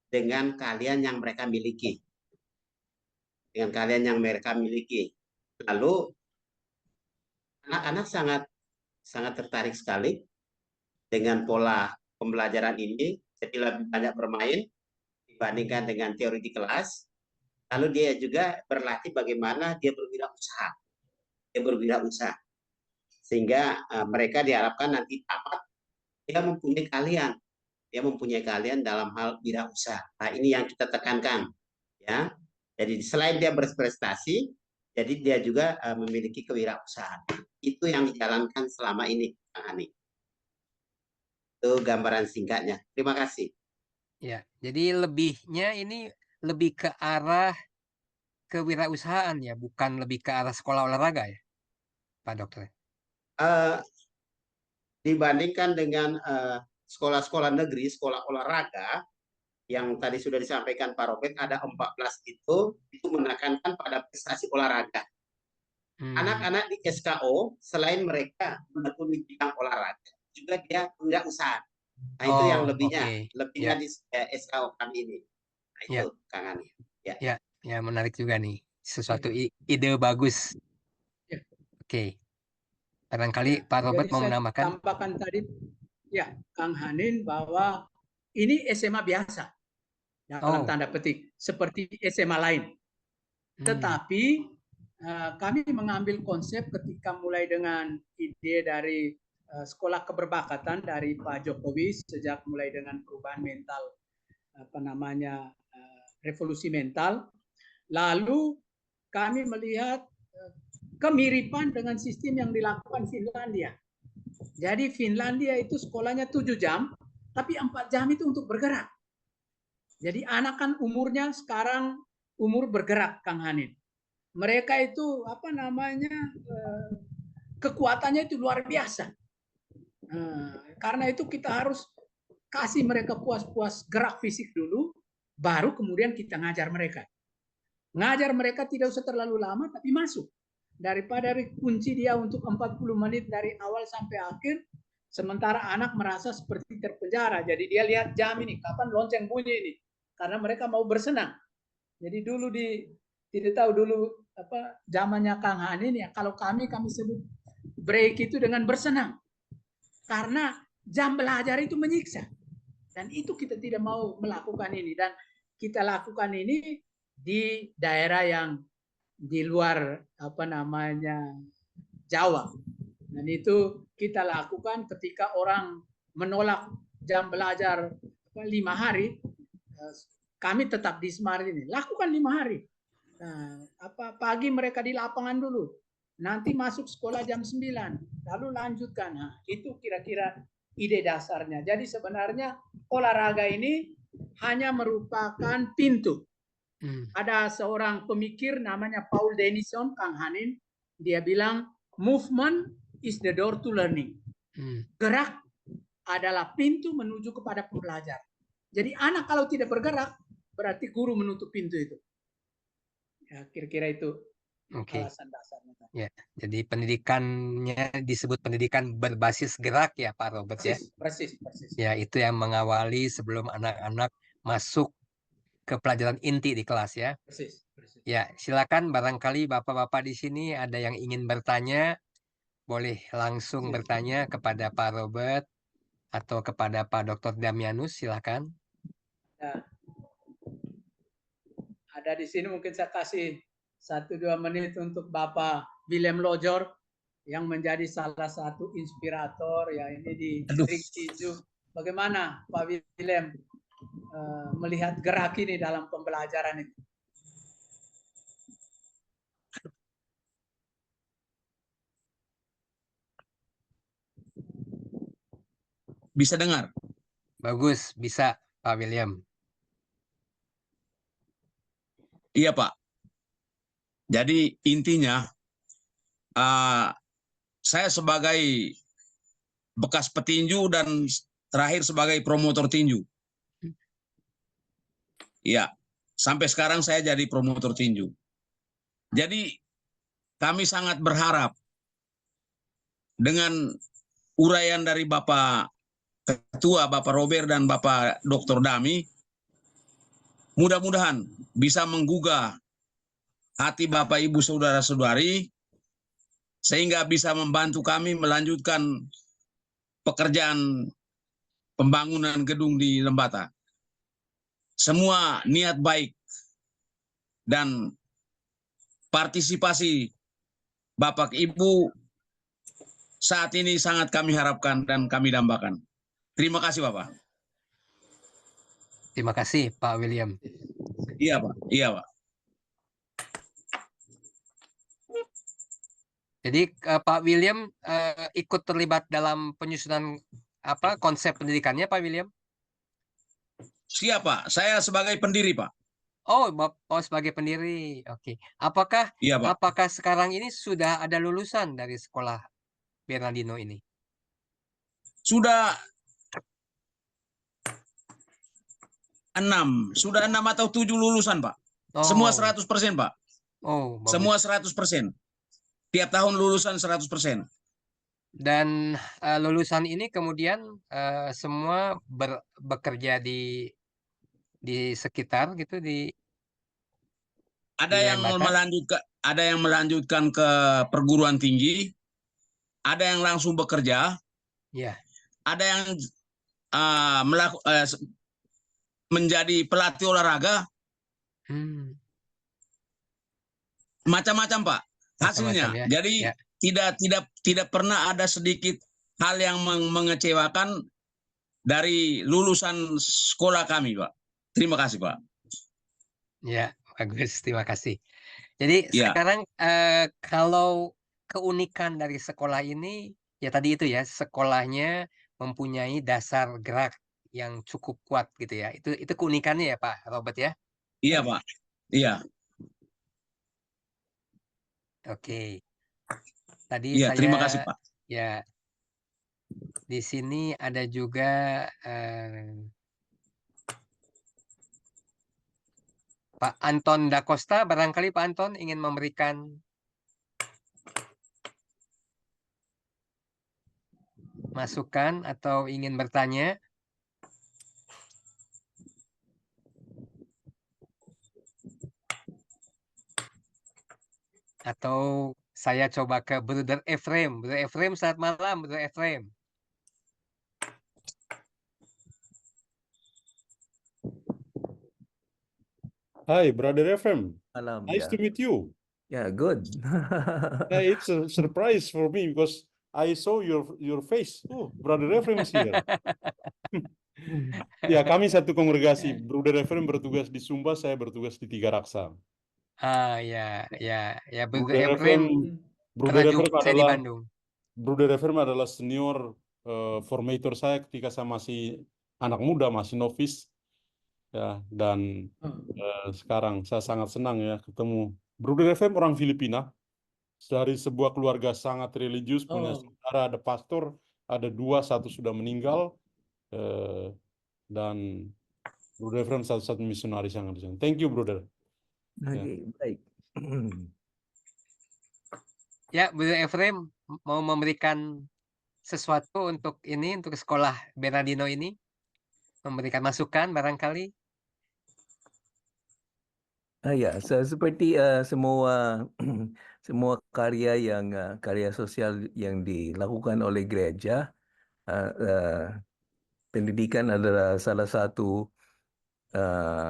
dengan keahlian yang mereka miliki, Lalu anak-anak sangat tertarik sekali dengan pola pembelajaran ini, jadi lebih banyak bermain dibandingkan dengan teori di kelas. Lalu dia juga berlatih bagaimana dia berwirausaha, sehingga mereka diharapkan nanti tamat dia mempunyai keahlian dalam hal wirausaha. Nah, ini yang kita tekankan, ya. Jadi selain dia berprestasi, jadi dia juga memiliki kewirausahaan. Itu yang dijalankan selama ini, Kang Ani. Itu gambaran singkatnya. Terima kasih. ya. Jadi lebihnya ini lebih ke arah kewirausahaan ya, bukan lebih ke arah sekolah olahraga ya, Pak Dokter. Dibandingkan dengan sekolah-sekolah negeri, sekolah olahraga, yang tadi sudah disampaikan Pak Robert, ada 14 itu menekankan pada prestasi olahraga. Anak-anak di SKO, selain mereka menekuni bidang olahraga, juga dia wirausaha. Nah, itu yang lebihnya di SKO kami ini. Nah, itu Kang Ani. Ya, menarik juga nih. Sesuatu ide bagus. Oke. Barangkali Pak Robert mau menambahkan. Tambahkan tadi, ya, Kang Hanin, bahwa ini SMA biasa, dalam tanda petik, seperti SMA lain. Tetapi kami mengambil konsep ketika mulai dengan ide dari sekolah keberbakatan dari Pak Jokowi, sejak mulai dengan perubahan mental, revolusi mental. Lalu kami melihat kemiripan dengan sistem yang dilakukan Finlandia. Jadi Finlandia itu sekolahnya 7 jam, tapi 4 jam itu untuk bergerak. Jadi anak kan umurnya sekarang umur bergerak, Kang Hanin. Mereka itu kekuatannya itu luar biasa. Karena itu kita harus kasih mereka puas-puas gerak fisik dulu, baru kemudian kita ngajar mereka. Ngajar mereka tidak usah terlalu lama, tapi masuk. Daripada kunci dia untuk 40 menit dari awal sampai akhir, sementara anak merasa seperti terpenjara. Jadi dia lihat jam ini, kapan lonceng bunyi ini. Karena mereka mau bersenang. Jadi dulu tidak tahu dulu zamannya Kang Hanin ya, kalau kami sebut break itu dengan bersenang. Karena jam belajar itu menyiksa. Dan itu kita tidak mau melakukan ini, dan kita lakukan ini di daerah yang di luar Jawa. Dan itu kita lakukan ketika orang menolak jam belajar 5 hari, kami tetap di Smart ini lakukan 5 hari. Pagi mereka di lapangan dulu, nanti masuk sekolah jam 9, lalu lanjutkan. Nah, itu kira-kira ide dasarnya. Jadi sebenarnya olahraga ini hanya merupakan pintu. Ada seorang pemikir namanya Paul Denison, Kang Hanin, dia bilang movement is the door to learning. Gerak adalah pintu menuju kepada pembelajaran. Jadi anak kalau tidak bergerak, berarti guru menutup pintu itu. Ya, kira-kira itu Oke. alasan dasarnya. Ya, jadi pendidikannya disebut pendidikan berbasis gerak ya Pak Robert ya. Persis. Ya, itu yang mengawali sebelum anak-anak masuk ke pelajaran inti di kelas ya. Persis. Ya, silakan barangkali Bapak-bapak di sini ada yang ingin bertanya, boleh langsung bertanya kepada Pak Robert atau kepada Pak Dr. Damianus, silakan. Ya. Ada di sini mungkin saya kasih 1-2 menit untuk Bapak William Lojor yang menjadi salah satu inspirator ya ini di distrik tinju. Bagaimana Pak William melihat gerak ini dalam pembelajaran itu? Bisa dengar? Bagus, bisa Pak William. Iya, Pak. Jadi intinya saya sebagai bekas petinju dan terakhir sebagai promotor tinju. Iya, sampai sekarang saya jadi promotor tinju. Jadi kami sangat berharap dengan uraian dari Bapak Ketua, Bapak Robert dan Bapak Dr. Dami, mudah-mudahan bisa menggugah hati Bapak Ibu Saudara-saudari sehingga bisa membantu kami melanjutkan pekerjaan pembangunan gedung di Lembata. Semua niat baik dan partisipasi Bapak Ibu saat ini sangat kami harapkan dan kami dambakan. Terima kasih Bapak. Terima kasih Pak William. Iya Pak, iya Pak. Jadi Pak William ikut terlibat dalam penyusunan konsep pendidikannya Pak William? Siap Pak, saya sebagai pendiri Pak. Oh, sebagai pendiri. Oke. Apakah Iya Pak. apakah sekarang ini sudah ada lulusan dari sekolah Bernardino ini? Sudah 6 atau 7 lulusan Pak. Semua 100% Pak. Oh, bagus. Semua 100%. Tiap tahun lulusan 100%. Dan lulusan ini kemudian semua bekerja di sekitar gitu di ada yang melanjutkan ke perguruan tinggi, ada yang langsung bekerja, ya. Ada yang menjadi pelatih olahraga, macam-macam Pak hasilnya. Macam-macam, ya. Jadi Ya. tidak pernah ada sedikit hal yang mengecewakan dari lulusan sekolah kami Pak. Terima kasih Pak. Ya, bagus. Terima kasih. Jadi Ya. sekarang kalau keunikan dari sekolah ini, ya tadi itu ya, sekolahnya mempunyai dasar gerak yang cukup kuat gitu ya. Itu keunikannya ya Pak Robert ya? Iya Pak. Iya. Oke. Tadi Iya, terima kasih Pak. Ya, di sini ada juga Pak Anton Da Costa, barangkali Pak Anton ingin memberikan masukan atau ingin bertanya. Atau saya coba ke Brother Ephraim. Brother Ephraim, selamat malam, Brother Ephraim. Hi, Brother Ephraim. Malam, Nice ya. to meet you. Yeah, good. It's a surprise for me because I saw your face. Oh, Brother Ephraim is here. Ya, kami satu kongregasi. Brother Ephraim bertugas di Sumba, saya bertugas di Tiga Raksa. Ya, Brother Brother Ephraim saya di Bandung. Brother Ephraim adalah senior formator saya ketika saya masih anak muda, masih novice. Ya, dan sekarang saya sangat senang ya ketemu Brother Ephraim, orang Filipina, dari sebuah keluarga sangat religius, punya saudara, ada pastor, ada 2, 1 sudah meninggal, dan Brother Efrem satu-satu misionaris yang ada di sana. Thank you, brother. Oke, baik. Ya, Brother Efrem mau memberikan sesuatu untuk ini, untuk sekolah Bernardino ini, memberikan masukan barangkali. Ya, seperti semua semua karya karya sosial yang dilakukan oleh gereja, pendidikan adalah salah satu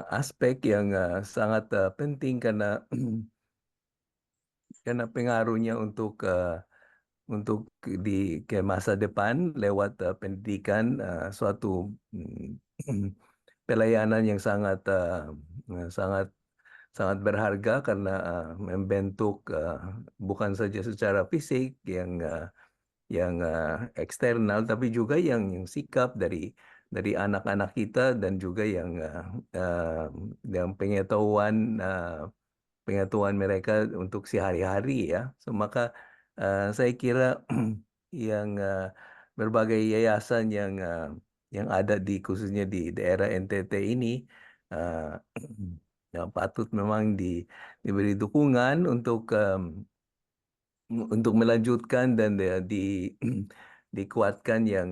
aspek yang sangat penting karena karena pengaruhnya untuk ke masa depan lewat pendidikan, suatu pelayanan yang sangat sangat berharga karena membentuk bukan saja secara fisik yang eksternal, tapi juga yang sikap dari anak-anak kita, dan juga yang pengetahuan mereka untuk sehari-hari ya. So, maka saya kira yang berbagai yayasan yang ada khususnya di daerah NTT ini ya, patut memang diberi dukungan untuk melanjutkan dan dikuatkan yang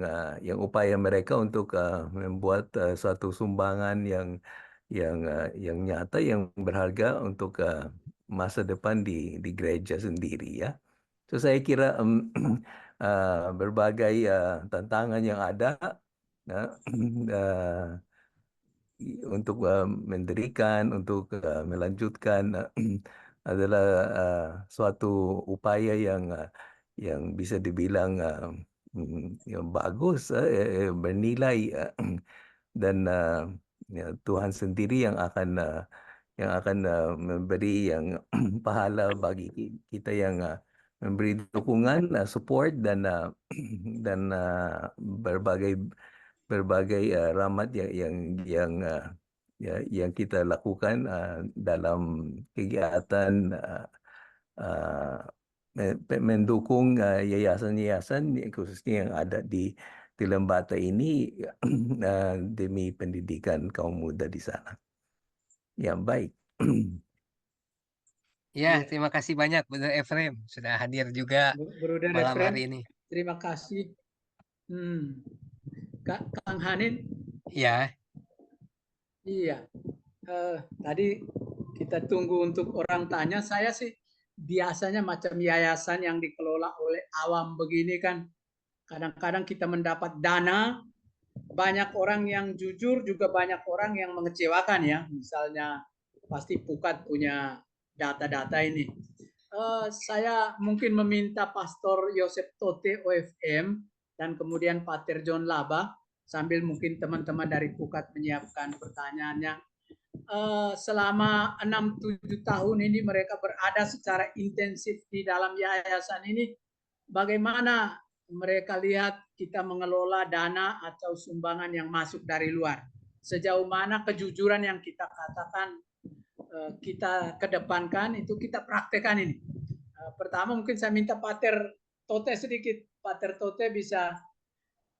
upaya mereka untuk membuat suatu sumbangan yang nyata, yang berharga untuk masa depan di gereja sendiri ya. So saya kira berbagai tantangan yang ada untuk mendirikan, untuk melanjutkan adalah suatu upaya yang bisa dibilang yang bagus, bernilai, dan ya, Tuhan sendiri yang akan memberi yang pahala bagi kita yang memberi dukungan, support, dan berbagai rahmat yang kita lakukan dalam kegiatan mendukung yayasan-yayasan khususnya yang ada di Lembata ini demi pendidikan kaum muda di sana. Ya, baik. Ya, terima kasih banyak Brother Efrem sudah hadir juga Brother malam Efrem, hari ini. terima kasih. Kang Hanin, Ya, iya. Tadi kita tunggu untuk orang tanya. Saya sih biasanya macam yayasan yang dikelola oleh awam begini kan, kadang-kadang kita mendapat dana, banyak orang yang jujur, juga banyak orang yang mengecewakan ya. Misalnya pasti Pukat punya data-data ini. Saya mungkin meminta Pastor Yosef Tote OFM dan kemudian Pater John Laba, sambil mungkin teman-teman dari Pukat menyiapkan pertanyaannya. Selama 6-7 tahun ini mereka berada secara intensif di dalam yayasan ini. Bagaimana mereka lihat kita mengelola dana atau sumbangan yang masuk dari luar? Sejauh mana kejujuran yang kita katakan kita kedepankan itu kita praktekkan ini. Pertama mungkin saya minta Pater Tote sedikit. Pater Tote bisa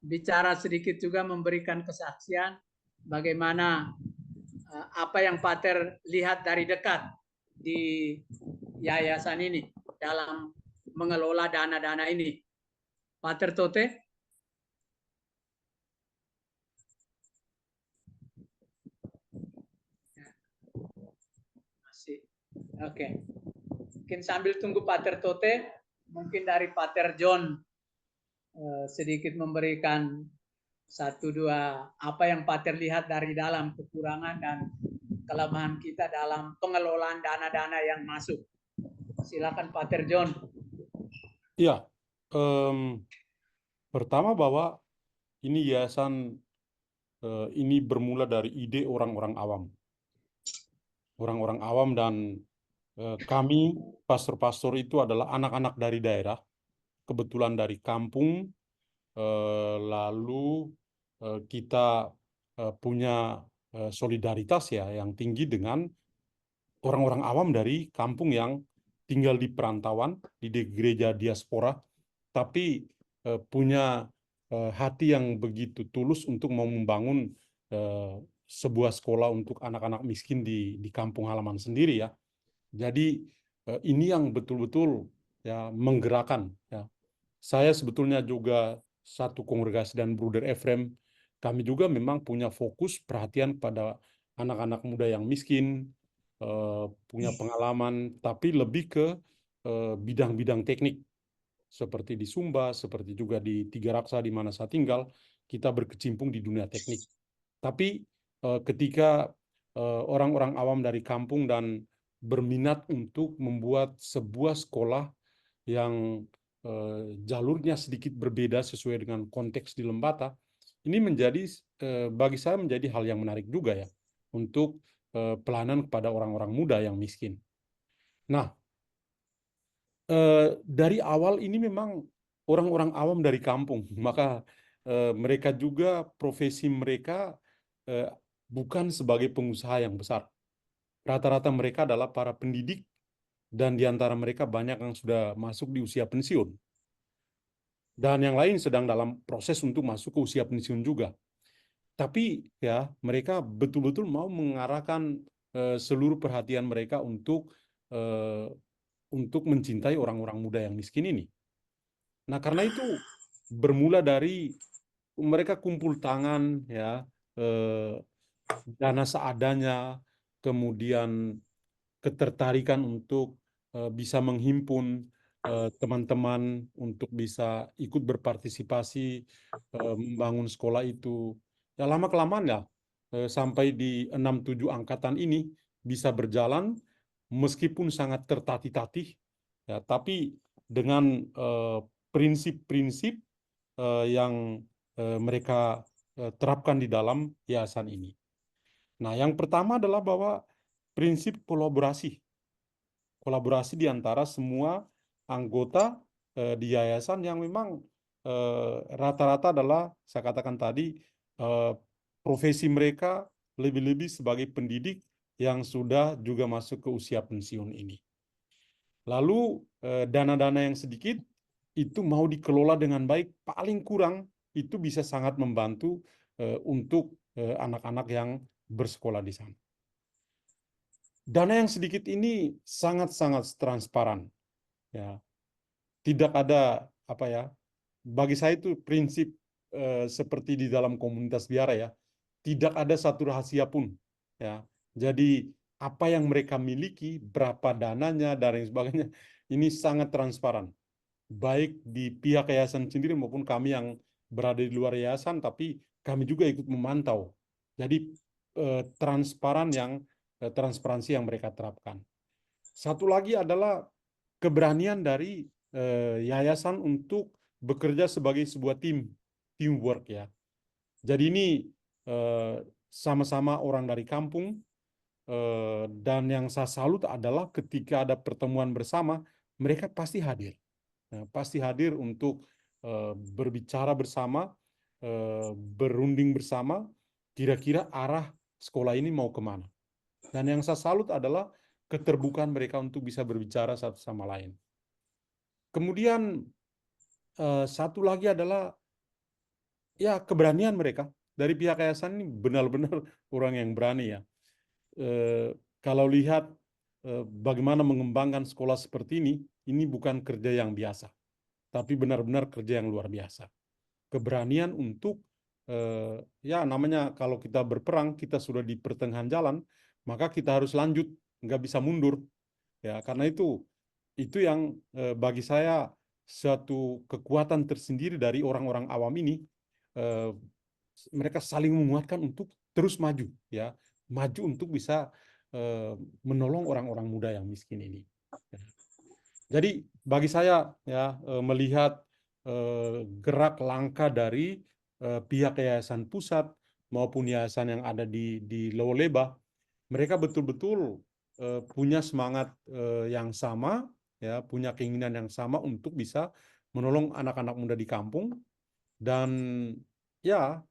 bicara sedikit juga, memberikan kesaksian bagaimana apa yang Pater lihat dari dekat di yayasan ini dalam mengelola dana-dana ini. Pater Tote. Masih. Oke. Mungkin sambil tunggu Pater Tote, mungkin dari Pater John sedikit memberikan 1-2 apa yang Pater lihat dari dalam kekurangan dan kelemahan kita dalam pengelolaan dana-dana yang masuk. Silakan Pater John. Ya, pertama bahwa ini yayasan ini bermula dari ide orang-orang awam. Orang-orang awam, dan kami pastor-pastor itu adalah anak-anak dari daerah, kebetulan dari kampung, lalu kita punya solidaritas ya yang tinggi dengan orang-orang awam dari kampung yang tinggal di perantauan, di gereja diaspora, tapi punya hati yang begitu tulus untuk mau membangun sebuah sekolah untuk anak-anak miskin di kampung halaman sendiri ya. Jadi ini yang betul-betul ya menggerakkan ya. Saya sebetulnya juga satu kongregasi dan Bruder Efrem, kami juga memang punya fokus perhatian pada anak-anak muda yang miskin, punya pengalaman, tapi lebih ke bidang-bidang teknik seperti di Sumba, seperti juga di Tiga Raksa di mana saya tinggal, kita berkecimpung di dunia teknik. Tapi ketika orang-orang awam dari kampung dan berminat untuk membuat sebuah sekolah yang jalurnya sedikit berbeda sesuai dengan konteks di Lembata, ini menjadi bagi saya menjadi hal yang menarik juga ya untuk pelayanan kepada orang-orang muda yang miskin. Nah, dari awal ini memang orang-orang awam dari kampung, maka mereka juga profesi mereka bukan sebagai pengusaha yang besar. Rata-rata mereka adalah para pendidik dan di antara mereka banyak yang sudah masuk di usia pensiun. Dan yang lain sedang dalam proses untuk masuk ke usia pensiun juga. Tapi ya mereka betul-betul mau mengarahkan seluruh perhatian mereka untuk mencintai orang-orang muda yang miskin ini. Nah, karena itu bermula dari mereka kumpul tangan ya, dana seadanya, kemudian ketertarikan untuk bisa menghimpun teman-teman untuk bisa ikut berpartisipasi membangun sekolah itu. Ya lama-kelamaan ya sampai di 6-7 angkatan ini bisa berjalan meskipun sangat tertatih-tatih ya, tapi dengan prinsip-prinsip yang mereka terapkan di dalam yayasan ini. Nah, yang pertama adalah bahwa prinsip kolaborasi di antara semua anggota di yayasan yang memang rata-rata adalah saya katakan tadi profesi mereka lebih-lebih sebagai pendidik yang sudah juga masuk ke usia pensiun ini. Lalu dana-dana yang sedikit itu mau dikelola dengan baik, paling kurang itu bisa sangat membantu untuk anak-anak yang bersekolah di sana. Dana yang sedikit ini sangat-sangat transparan. Ya. Tidak ada apa ya? Bagi saya itu prinsip seperti di dalam komunitas biara ya. Tidak ada satu rahasia pun. Ya. Jadi apa yang mereka miliki, berapa dananya dan lain sebagainya, ini sangat transparan. Baik di pihak yayasan sendiri maupun kami yang berada di luar yayasan, tapi kami juga ikut memantau. Jadi transparansi yang mereka terapkan. Satu lagi adalah keberanian dari yayasan untuk bekerja sebagai sebuah teamwork ya. Jadi ini sama-sama orang dari kampung dan yang saya salut adalah ketika ada pertemuan bersama mereka pasti hadir. Pasti hadir untuk berbicara bersama, berunding bersama, kira-kira arah sekolah ini mau kemana. Dan yang saya salut adalah keterbukaan mereka untuk bisa berbicara satu sama lain. Kemudian satu lagi adalah ya keberanian mereka. Dari pihak yayasan ini benar-benar orang yang berani ya. Kalau lihat bagaimana mengembangkan sekolah seperti ini bukan kerja yang biasa, tapi benar-benar kerja yang luar biasa. Keberanian untuk ya namanya kalau kita berperang, kita sudah di pertengahan jalan, maka kita harus lanjut, nggak bisa mundur. Ya, karena itu yang bagi saya suatu kekuatan tersendiri dari orang-orang awam ini. Mereka saling menguatkan untuk terus maju, ya, maju untuk bisa menolong orang-orang muda yang miskin ini. Jadi bagi saya ya melihat gerak langkah dari pihak yayasan pusat maupun yayasan yang ada di Lowoleba, mereka betul-betul punya semangat yang sama, ya, punya keinginan yang sama untuk bisa menolong anak-anak muda di kampung dan ya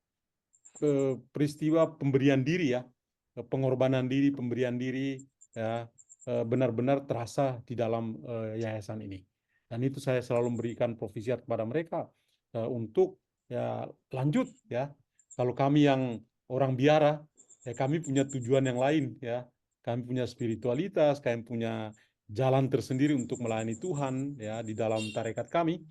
peristiwa pemberian diri ya, pengorbanan diri, pemberian diri ya benar-benar terasa di dalam yayasan ini. Dan itu saya selalu memberikan provisiat kepada mereka untuk ya lanjut ya. Kalau kami yang orang biara Ya, kami punya tujuan yang lain ya. Kami punya spiritualitas, kami punya jalan tersendiri untuk melayani Tuhan ya di dalam tarekat kami.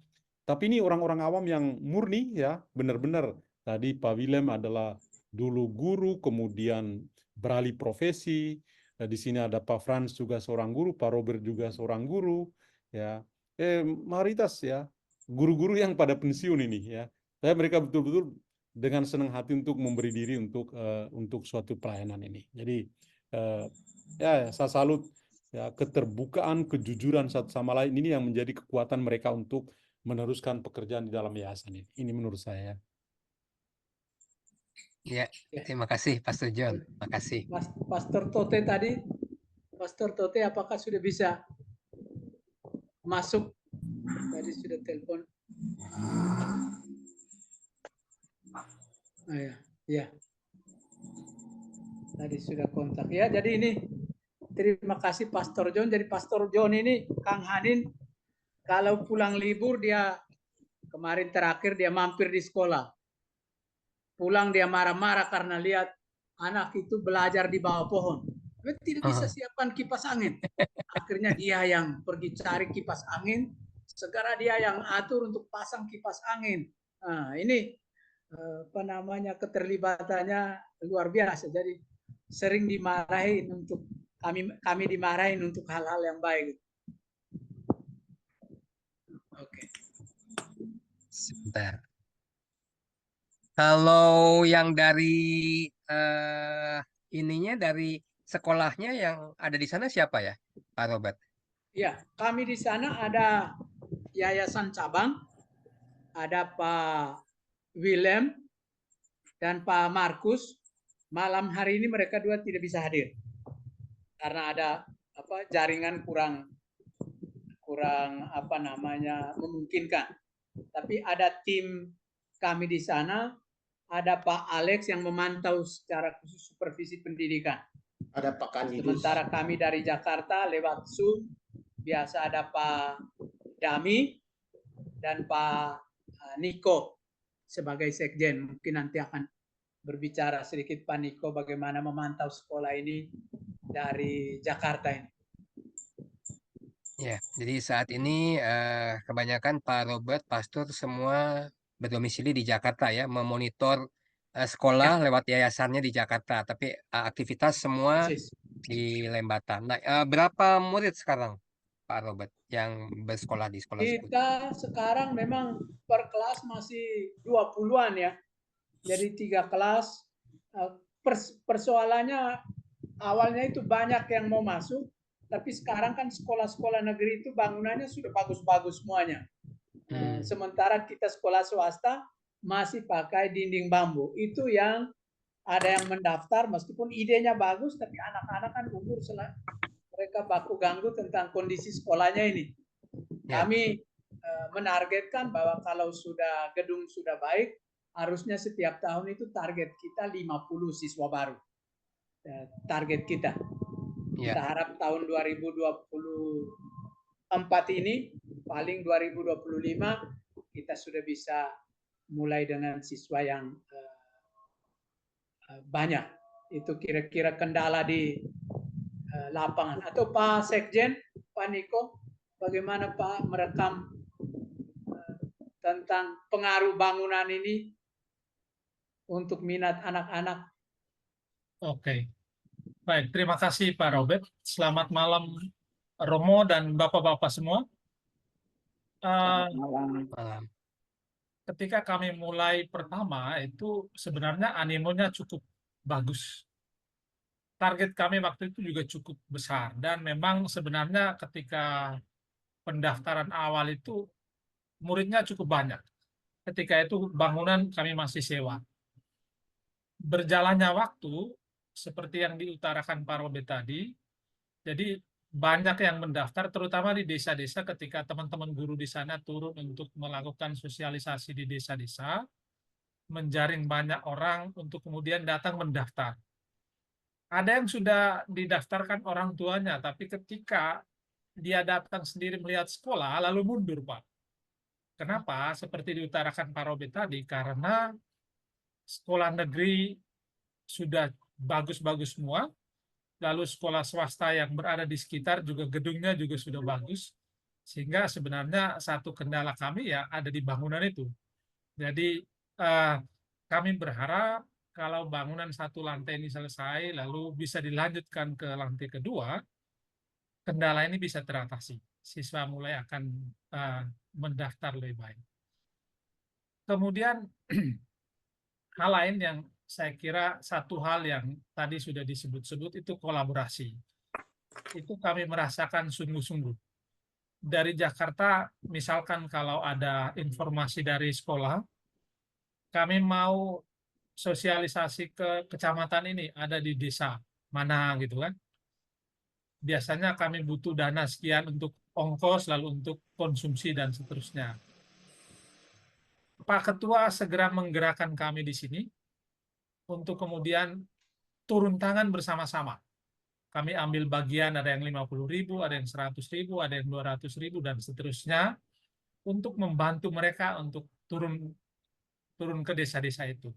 Tapi ini orang-orang awam yang murni ya, benar-benar. Tadi Pak Willem adalah dulu guru, kemudian beralih profesi. Di sini ada Pak Frans juga seorang guru, Pak Robert juga seorang guru ya. Mayoritas ya guru-guru yang pada pensiun ini ya. Saya mereka betul-betul dengan senang hati untuk memberi diri untuk suatu pelayanan ini. Jadi ya saya salut ya keterbukaan, kejujuran satu sama lain ini yang menjadi kekuatan mereka untuk meneruskan pekerjaan di dalam yayasan ini. Ini menurut saya. Ya, Ya. terima kasih Pastor John. Terima kasih. Pastor Tote tadi, Pastor Tote apakah sudah bisa masuk? Tadi sudah telepon. Oh, ya, ya. Tadi sudah kontak. Ya, jadi ini terima kasih Pastor John. Jadi Pastor John ini Kang Hanin kalau pulang libur dia kemarin terakhir dia mampir di sekolah. Pulang dia marah-marah karena lihat anak itu belajar di bawah pohon. Dia tidak bisa siapkan kipas angin. Akhirnya dia yang pergi cari kipas angin. Segera dia yang atur untuk pasang kipas angin. Nah, ini apa namanya keterlibatannya luar biasa. Jadi sering dimarahin untuk kami dimarahin untuk hal-hal yang baik. Oke. Sebentar. Kalau yang dari ininya dari sekolahnya yang ada di sana siapa ya, Pak Robert? Ya, kami di sana ada yayasan cabang, ada Pak Willem dan Pak Markus. Malam hari ini mereka dua tidak bisa hadir karena ada jaringan kurang apa namanya memungkinkan. Tapi ada tim kami di sana, ada Pak Alex yang memantau secara khusus supervisi pendidikan. Ada Pak Kandidus. Sementara kami dari Jakarta lewat Zoom biasa ada Pak Dami dan Pak Niko sebagai sekjen. Mungkin nanti akan berbicara sedikit Pak Niko bagaimana memantau sekolah ini dari Jakarta ini. Ya, jadi saat ini kebanyakan Pak Robert, Pastor semua berdomisili di Jakarta ya, memonitor sekolah lewat yayasannya di Jakarta, tapi aktivitas semua di Lembata. Nah, berapa murid sekarang, Pak Robert, yang bersekolah di sekolah tersebut? Kita sekarang memang per kelas masih 20-an ya. Jadi 3 kelas. Persoalannya awalnya itu banyak yang mau masuk, tapi sekarang kan sekolah-sekolah negeri itu bangunannya sudah bagus-bagus semuanya. Sementara kita sekolah swasta masih pakai dinding bambu. Itu yang ada yang mendaftar meskipun idenya bagus, tapi anak-anak kan umur mereka baku ganggu tentang kondisi sekolahnya ini. Kami menargetkan bahwa kalau sudah gedung sudah baik, harusnya setiap tahun itu target kita 50 siswa baru. Target kita. Kita harap tahun 2024 ini, paling 2025, kita sudah bisa mulai dengan siswa yang banyak. Itu kira-kira kendala di lapangan. Atau Pak Sekjen, Pak Niko, bagaimana Pak merekam tentang pengaruh bangunan ini untuk minat anak-anak? Oke. Baik, terima kasih Pak Robert. Selamat malam Romo dan Bapak-Bapak semua. Malam. Ketika kami mulai pertama itu sebenarnya animonya cukup bagus. Target kami waktu itu juga cukup besar dan memang sebenarnya ketika pendaftaran awal itu muridnya cukup banyak. Ketika itu bangunan kami masih sewa. Berjalannya waktu, seperti yang diutarakan Pak Robert tadi, jadi banyak yang mendaftar, terutama di desa-desa ketika teman-teman guru di sana turun untuk melakukan sosialisasi di desa-desa, menjaring banyak orang untuk kemudian datang mendaftar. Ada yang sudah didaftarkan orang tuanya, tapi ketika dia datang sendiri melihat sekolah, lalu mundur, Pak. Kenapa? Seperti diutarakan Pak Robert tadi, karena sekolah negeri sudah bagus-bagus semua. Lalu sekolah swasta yang berada di sekitar juga gedungnya juga sudah bagus. Sehingga sebenarnya satu kendala kami ya ada di bangunan itu. Jadi kami berharap kalau bangunan satu lantai ini selesai, lalu bisa dilanjutkan ke lantai kedua, kendala ini bisa teratasi. Siswa mulai akan mendaftar lebih baik. Kemudian hal lain yang saya kira satu hal yang tadi sudah disebut-sebut itu kolaborasi. Itu kami merasakan sungguh-sungguh. Dari Jakarta, misalkan kalau ada informasi dari sekolah, kami mau sosialisasi ke kecamatan ini, ada di desa mana gitu kan. Biasanya kami butuh dana sekian untuk ongkos, lalu untuk konsumsi dan seterusnya. Pak Ketua segera menggerakkan kami di sini untuk kemudian turun tangan bersama-sama. Kami ambil bagian, ada yang 50.000, ada yang 100.000, ada yang 200.000, dan seterusnya, untuk membantu mereka untuk turun ke desa-desa itu.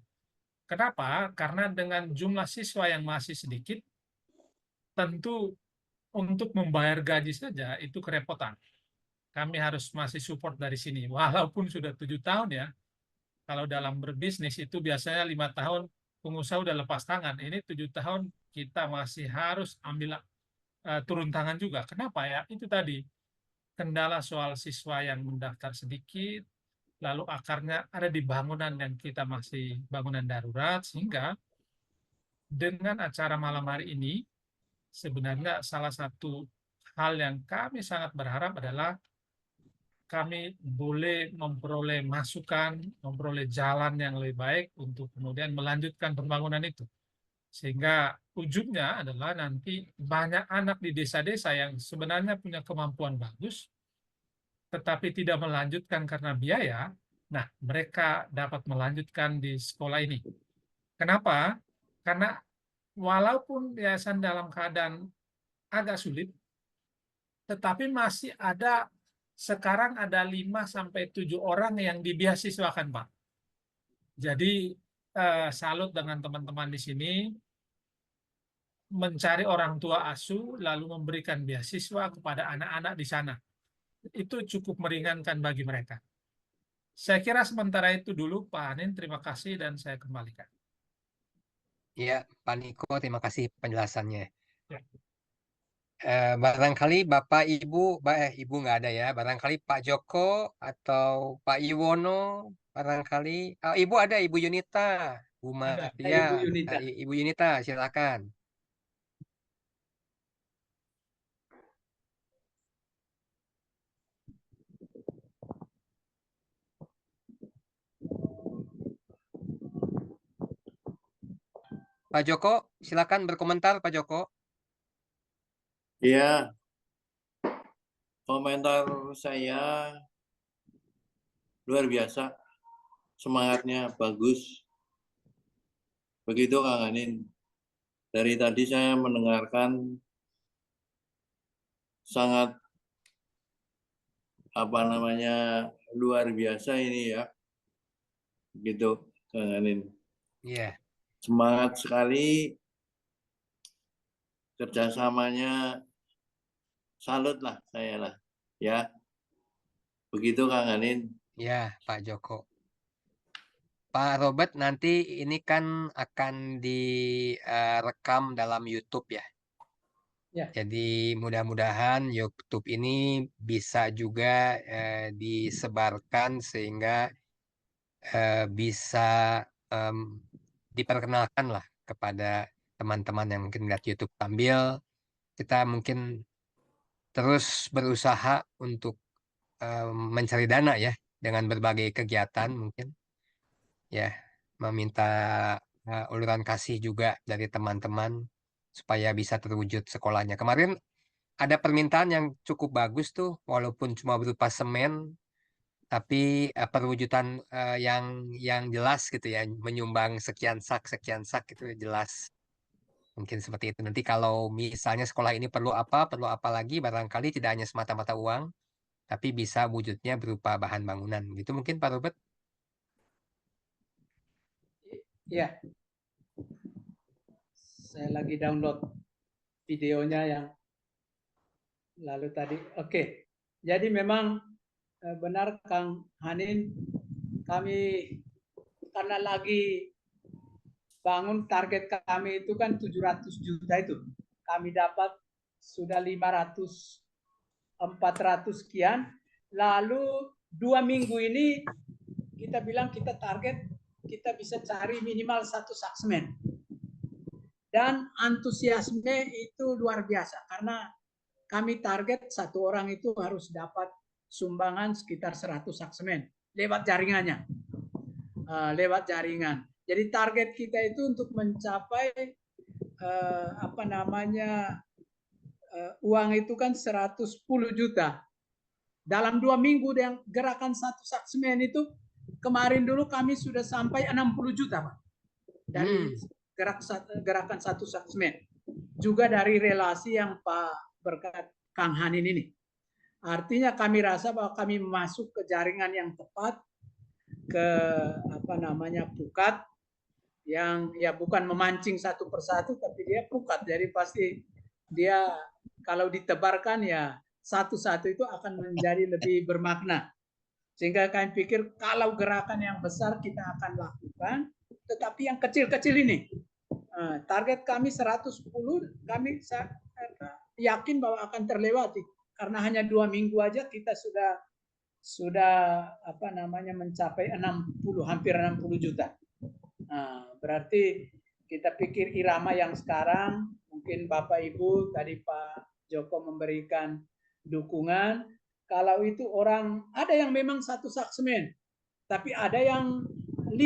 Kenapa? Karena dengan jumlah siswa yang masih sedikit, tentu untuk membayar gaji saja itu kerepotan. Kami harus masih support dari sini. Walaupun sudah 7 tahun ya, kalau dalam berbisnis itu biasanya 5 tahun pengusaha udah lepas tangan. Ini 7 tahun kita masih harus ambil turun tangan juga. Kenapa ya? Itu tadi, kendala soal siswa yang mendaftar sedikit, lalu akarnya ada di bangunan yang kita masih bangunan darurat, sehingga dengan acara malam hari ini, sebenarnya salah satu hal yang kami sangat berharap adalah kami boleh memperoleh masukan, memperoleh jalan yang lebih baik untuk kemudian melanjutkan pembangunan itu. Sehingga ujungnya adalah nanti banyak anak di desa-desa yang sebenarnya punya kemampuan bagus, tetapi tidak melanjutkan karena biaya, nah mereka dapat melanjutkan di sekolah ini. Kenapa? Karena walaupun yayasan dalam keadaan agak sulit, tetapi masih ada, sekarang ada 5-7 orang yang dibeasiswakan, Pak. Jadi salut dengan teman-teman di sini, mencari orang tua asuh, lalu memberikan beasiswa kepada anak-anak di sana. Itu cukup meringankan bagi mereka. Saya kira sementara itu dulu, Pak Hanin. Terima kasih dan saya kembalikan. Ya, Pak Niko, terima kasih penjelasannya. Ya. Barangkali Bapak Ibu, Ibu nggak ada ya. Barangkali Pak Joko atau Pak Iwono, barangkali. Ibu ada, Ibu Yunita, Bu Ada. Maria, Ibu Yunita. Ibu Yunita, silakan. Pak Joko, silakan berkomentar, Pak Joko. Ya, komentar saya luar biasa, semangatnya bagus. Begitu Kang Hanin. Dari tadi saya mendengarkan sangat luar biasa ini ya. Begitu Kang Hanin. Iya. Semangat sekali, kerjasamanya salut lah saya lah ya. Begitu Kang Hanin. Ya, Pak Joko. Pak Robert, nanti ini kan akan direkam dalam YouTube ya. Ya. Jadi mudah-mudahan YouTube ini bisa juga disebarkan sehingga bisa diperkenalkan lah kepada teman-teman yang mungkin lihat YouTube sambil kita mungkin terus berusaha untuk mencari dana ya dengan berbagai kegiatan mungkin ya, meminta uluran kasih juga dari teman-teman supaya bisa terwujud sekolahnya. Kemarin ada permintaan yang cukup bagus tuh, walaupun cuma berupa semen, tapi perwujudan yang jelas gitu ya, menyumbang sekian sak gitu jelas. Mungkin seperti itu. Nanti kalau misalnya sekolah ini perlu apa lagi, barangkali tidak hanya semata-mata uang, tapi bisa wujudnya berupa bahan bangunan. Gitu mungkin Pak Robert. Ya. Saya lagi download videonya yang lalu tadi. Oke, jadi memang benar Kang Hanin, kami karena lagi bangun, target kami itu kan 700 juta itu. Kami dapat sudah 500, 400 sekian. Lalu 2 minggu ini kita bilang kita target kita bisa cari minimal 1 saksmen. Dan antusiasme itu luar biasa karena kami target 1 orang itu harus dapat sumbangan sekitar 100 saksmen lewat jaringannya. Lewat jaringan. Jadi target kita itu untuk mencapai uang itu kan 110 juta. Dalam 2 minggu yang gerakan 1 saksmen itu kemarin dulu kami sudah sampai 60 juta, Pak. Dari gerakan 1 saksmen. Juga dari relasi yang Pak berkat Kang Hanin ini. Artinya kami rasa bahwa kami masuk ke jaringan yang tepat, ke pukat yang ya bukan memancing satu persatu, tapi dia pukat. Jadi pasti dia kalau ditebarkan ya satu-satu itu akan menjadi lebih bermakna. Sehingga kami pikir kalau gerakan yang besar kita akan lakukan, tetapi yang kecil-kecil ini, target kami 110, kami yakin bahwa akan terlewati. Karena hanya 2 minggu aja kita sudah mencapai 60, hampir 60 juta. Berarti kita pikir irama yang sekarang, mungkin Bapak Ibu, tadi Pak Joko memberikan dukungan, kalau itu orang, ada yang memang 1 saksmen, tapi ada yang 5,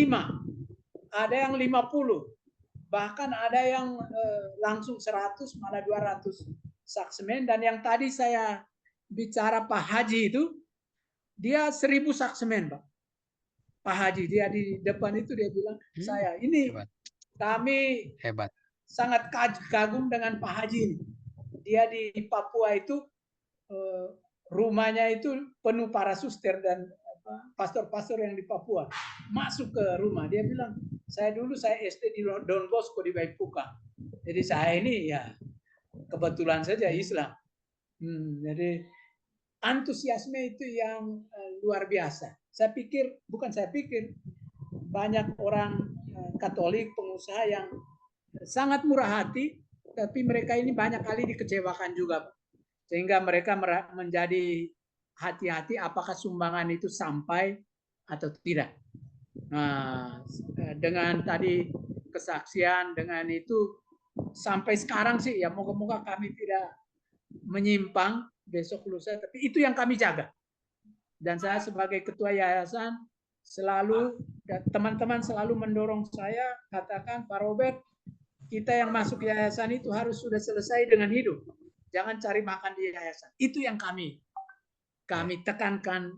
ada yang 50, bahkan ada yang langsung 100, malah 200 saksmen. Dan yang tadi saya bicara Pak Haji itu, dia 1000 saksmen, Pak. Pak Haji, dia di depan itu dia bilang, saya ini hebat. Kami hebat, sangat kagum dengan Pak Haji ini. Dia di Papua itu rumahnya itu penuh para suster dan pastor-pastor yang di Papua masuk ke rumah. Dia bilang, saya SD di Don Bosco di Baipuka. Jadi saya ini ya kebetulan saja Islam. Jadi antusiasme itu yang luar biasa. Saya pikir banyak orang Katolik, pengusaha yang sangat murah hati, tapi mereka ini banyak kali dikecewakan juga, sehingga mereka menjadi hati-hati apakah sumbangan itu sampai atau tidak. Nah, dengan tadi kesaksian, dengan itu sampai sekarang sih ya moga-moga kami tidak menyimpang besok lusa, tapi itu yang kami jaga. Dan saya sebagai ketua yayasan selalu, teman-teman selalu mendorong saya, katakan Pak Robert, kita yang masuk yayasan itu harus sudah selesai dengan hidup. Jangan cari makan di yayasan. Itu yang kami tekankan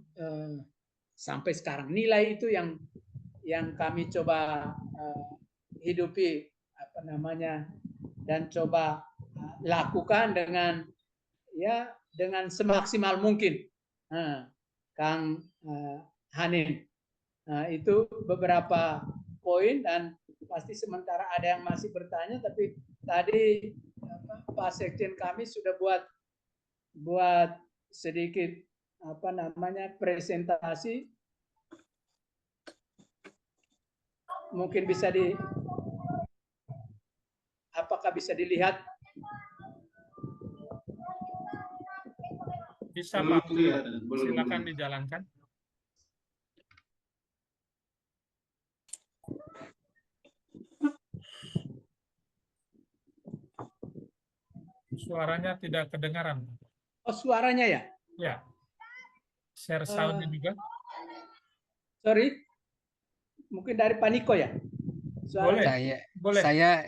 sampai sekarang. Nilai itu yang kami coba hidupi dan coba lakukan dengan semaksimal mungkin. Kang Hanin, itu beberapa poin, dan pasti sementara ada yang masih bertanya, tapi tadi Pak Sekjen kami sudah buat sedikit presentasi. Mungkin apakah bisa dilihat? Bisa Pak, silakan dijalankan. Suaranya tidak kedengaran. Oh, suaranya ya? Ya. Share sound juga. Sorry. Mungkin dari Pak Niko ya? Boleh. Boleh.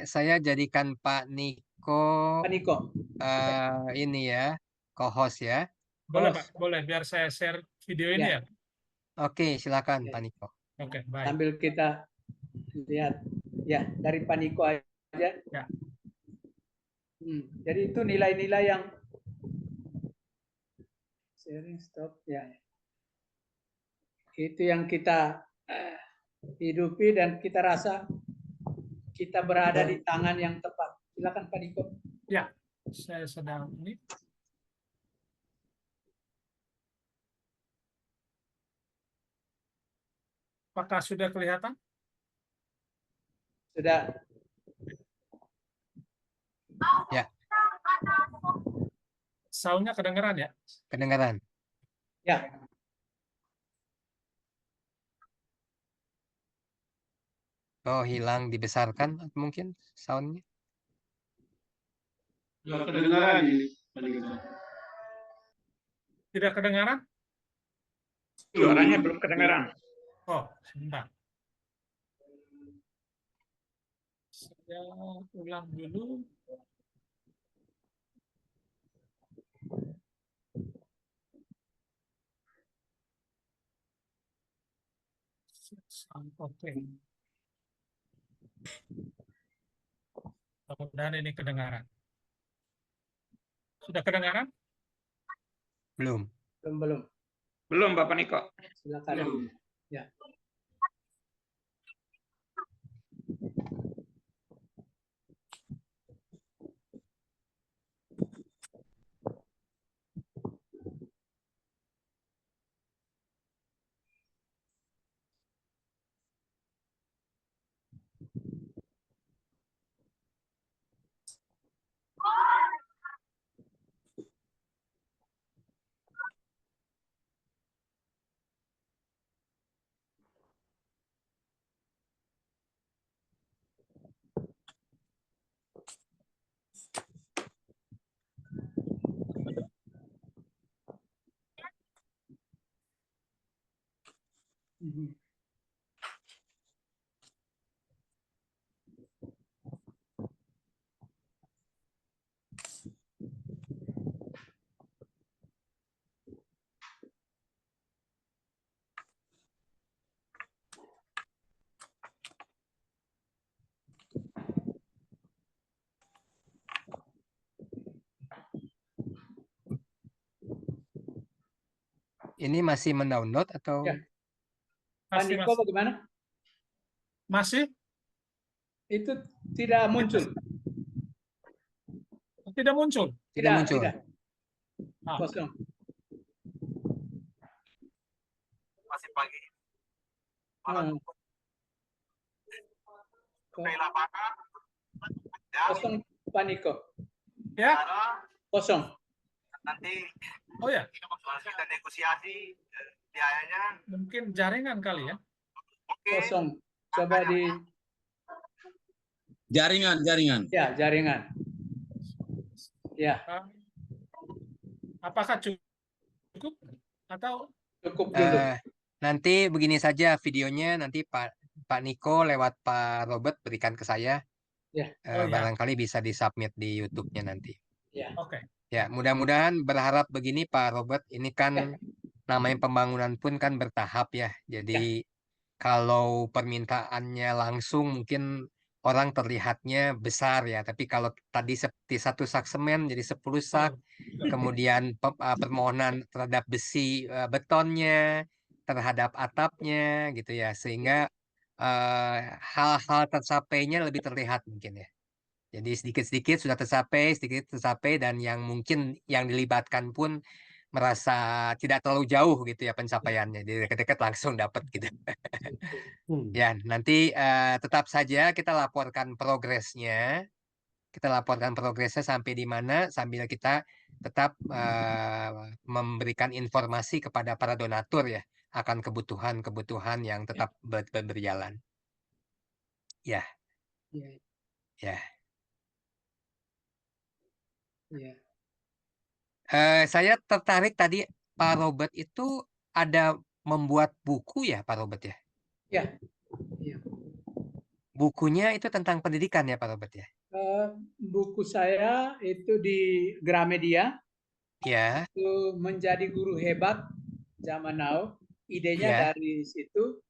Saya jadikan Pak Niko. Ini ya, co-host ya. Boleh Pak, boleh. Biar saya share video ini ya. Oke, silakan Pak Niko. Oke, baik. Sambil kita lihat ya dari Pak Niko aja. Ya. Jadi itu nilai-nilai yang sharing stop ya. Itu yang kita hidupi dan kita rasa kita berada di tangan yang tepat. Silakan Pak Niko. Ya, saya sedang ini. Apakah sudah kelihatan? Sudah. Ya, Soundnya kedengeran ya? kedengaran. Ya. Oh, hilang dibesarkan mungkin soundnya. Sudah kedengaran ini, Pak Niko. Tidak kedengaran? Suaranya belum kedengaran. Oh, sebentar. Saya ulang dulu. Oke. Mudah-mudahan ini kedengaran. Sudah kedengaran? Belum. Belum. Belum, Bapak Niko. Silakan. Ya. Ini masih mendownload atau? Ya. Pak Masih, Niko Mas. bagaimana? Masih? Itu tidak muncul. Tidak muncul. Tidak muncul. Tidak. Ah. Kosong. Masih pagi. Hmm. Kosong Pak Niko. Ya? Kosong. Nanti Oh ya, kita negosiasi biayanya. mungkin jaringan kali ya. Kosong. Coba di Jaringan. ya jaringan. Ya, Apakah cukup atau cukup dulu. Nanti begini saja videonya, nanti Pak Niko lewat Pak Robert berikan ke saya. Ya. Oh, ya. Barangkali bisa disubmit di YouTube-nya nanti. Ya. Oke. Ya, mudah-mudahan berharap begini Pak Robert, ini kan namanya pembangunan pun kan bertahap ya. Jadi kalau permintaannya langsung mungkin orang terlihatnya besar ya, tapi kalau tadi seperti 1 sak semen jadi 10 sak, kemudian permohonan terhadap besi betonnya, terhadap atapnya gitu ya, sehingga hal-hal tersapainya lebih terlihat mungkin ya. Jadi sedikit-sedikit sudah tercapai, sedikit tercapai, dan yang mungkin yang dilibatkan pun merasa tidak terlalu jauh gitu ya pencapaiannya. Jadi dekat-dekat langsung dapat gitu. Ya, nanti tetap saja kita laporkan progresnya. Kita laporkan progresnya sampai di mana sambil kita tetap memberikan informasi kepada para donatur ya akan kebutuhan-kebutuhan yang tetap berjalan. Ya. Ya. Ya. Saya tertarik tadi Pak Robert itu ada membuat buku ya Pak Robert ya? Ya. Ya. Bukunya itu tentang pendidikan ya Pak Robert ya? Buku saya itu di Gramedia. Ya. Itu menjadi guru hebat zaman now. Idenya Ya. dari situ.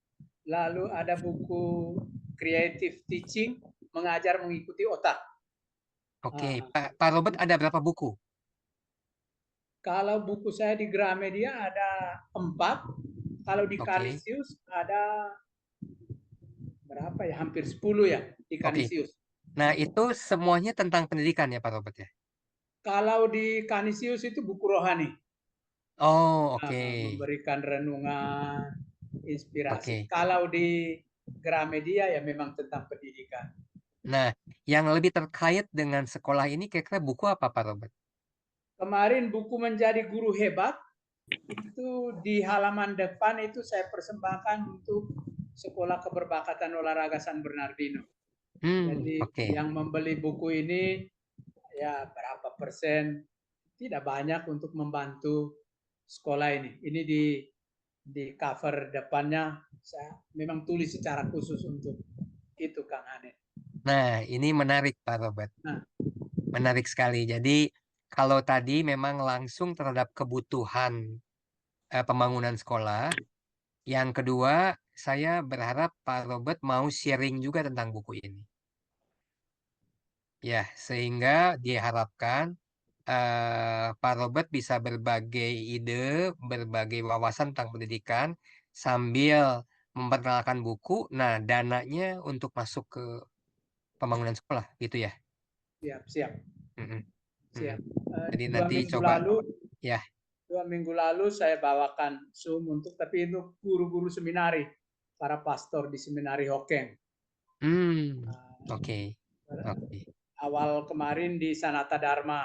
Lalu ada buku Creative Teaching, mengajar mengikuti otak. Oke, Pak Robert ada berapa buku? Kalau buku saya di Gramedia ada 4. Kalau di Canisius ada berapa ya? Hampir 10 ya di Canisius. Nah, itu semuanya tentang pendidikan ya Pak Robert ya? Kalau di Kanisius itu buku rohani, Oh, oke. memberikan renungan, inspirasi. Oke. Kalau di Gramedia ya memang tentang pendidikan. Nah, yang lebih terkait dengan sekolah ini kira-kira buku apa Pak Robert? Kemarin buku Menjadi Guru Hebat itu di halaman depan itu saya persembahkan untuk Sekolah Keberbakatan Olahraga San Bernardino. Jadi Oke. yang membeli buku ini ya berapa persen, tidak banyak untuk membantu sekolah ini. Ini di cover depannya saya memang tulis secara khusus untuk itu Kang Ane. Nah, ini menarik Pak Robert. Nah. Menarik sekali. Jadi kalau tadi memang langsung terhadap kebutuhan pembangunan sekolah. Yang kedua, saya berharap Pak Robert mau sharing juga tentang buku ini. Ya, sehingga diharapkan Pak Robert bisa berbagai ide, berbagai wawasan tentang pendidikan sambil memperkenalkan buku. Nah, dananya untuk masuk ke pembangunan sekolah, gitu ya. Siap. Siap. Jadi nanti coba. Ya. 2 minggu lalu saya bawakan Zoom tapi itu guru-guru seminari, para pastor di seminari Hokeng. Oke. Awal kemarin di Sanata Dharma,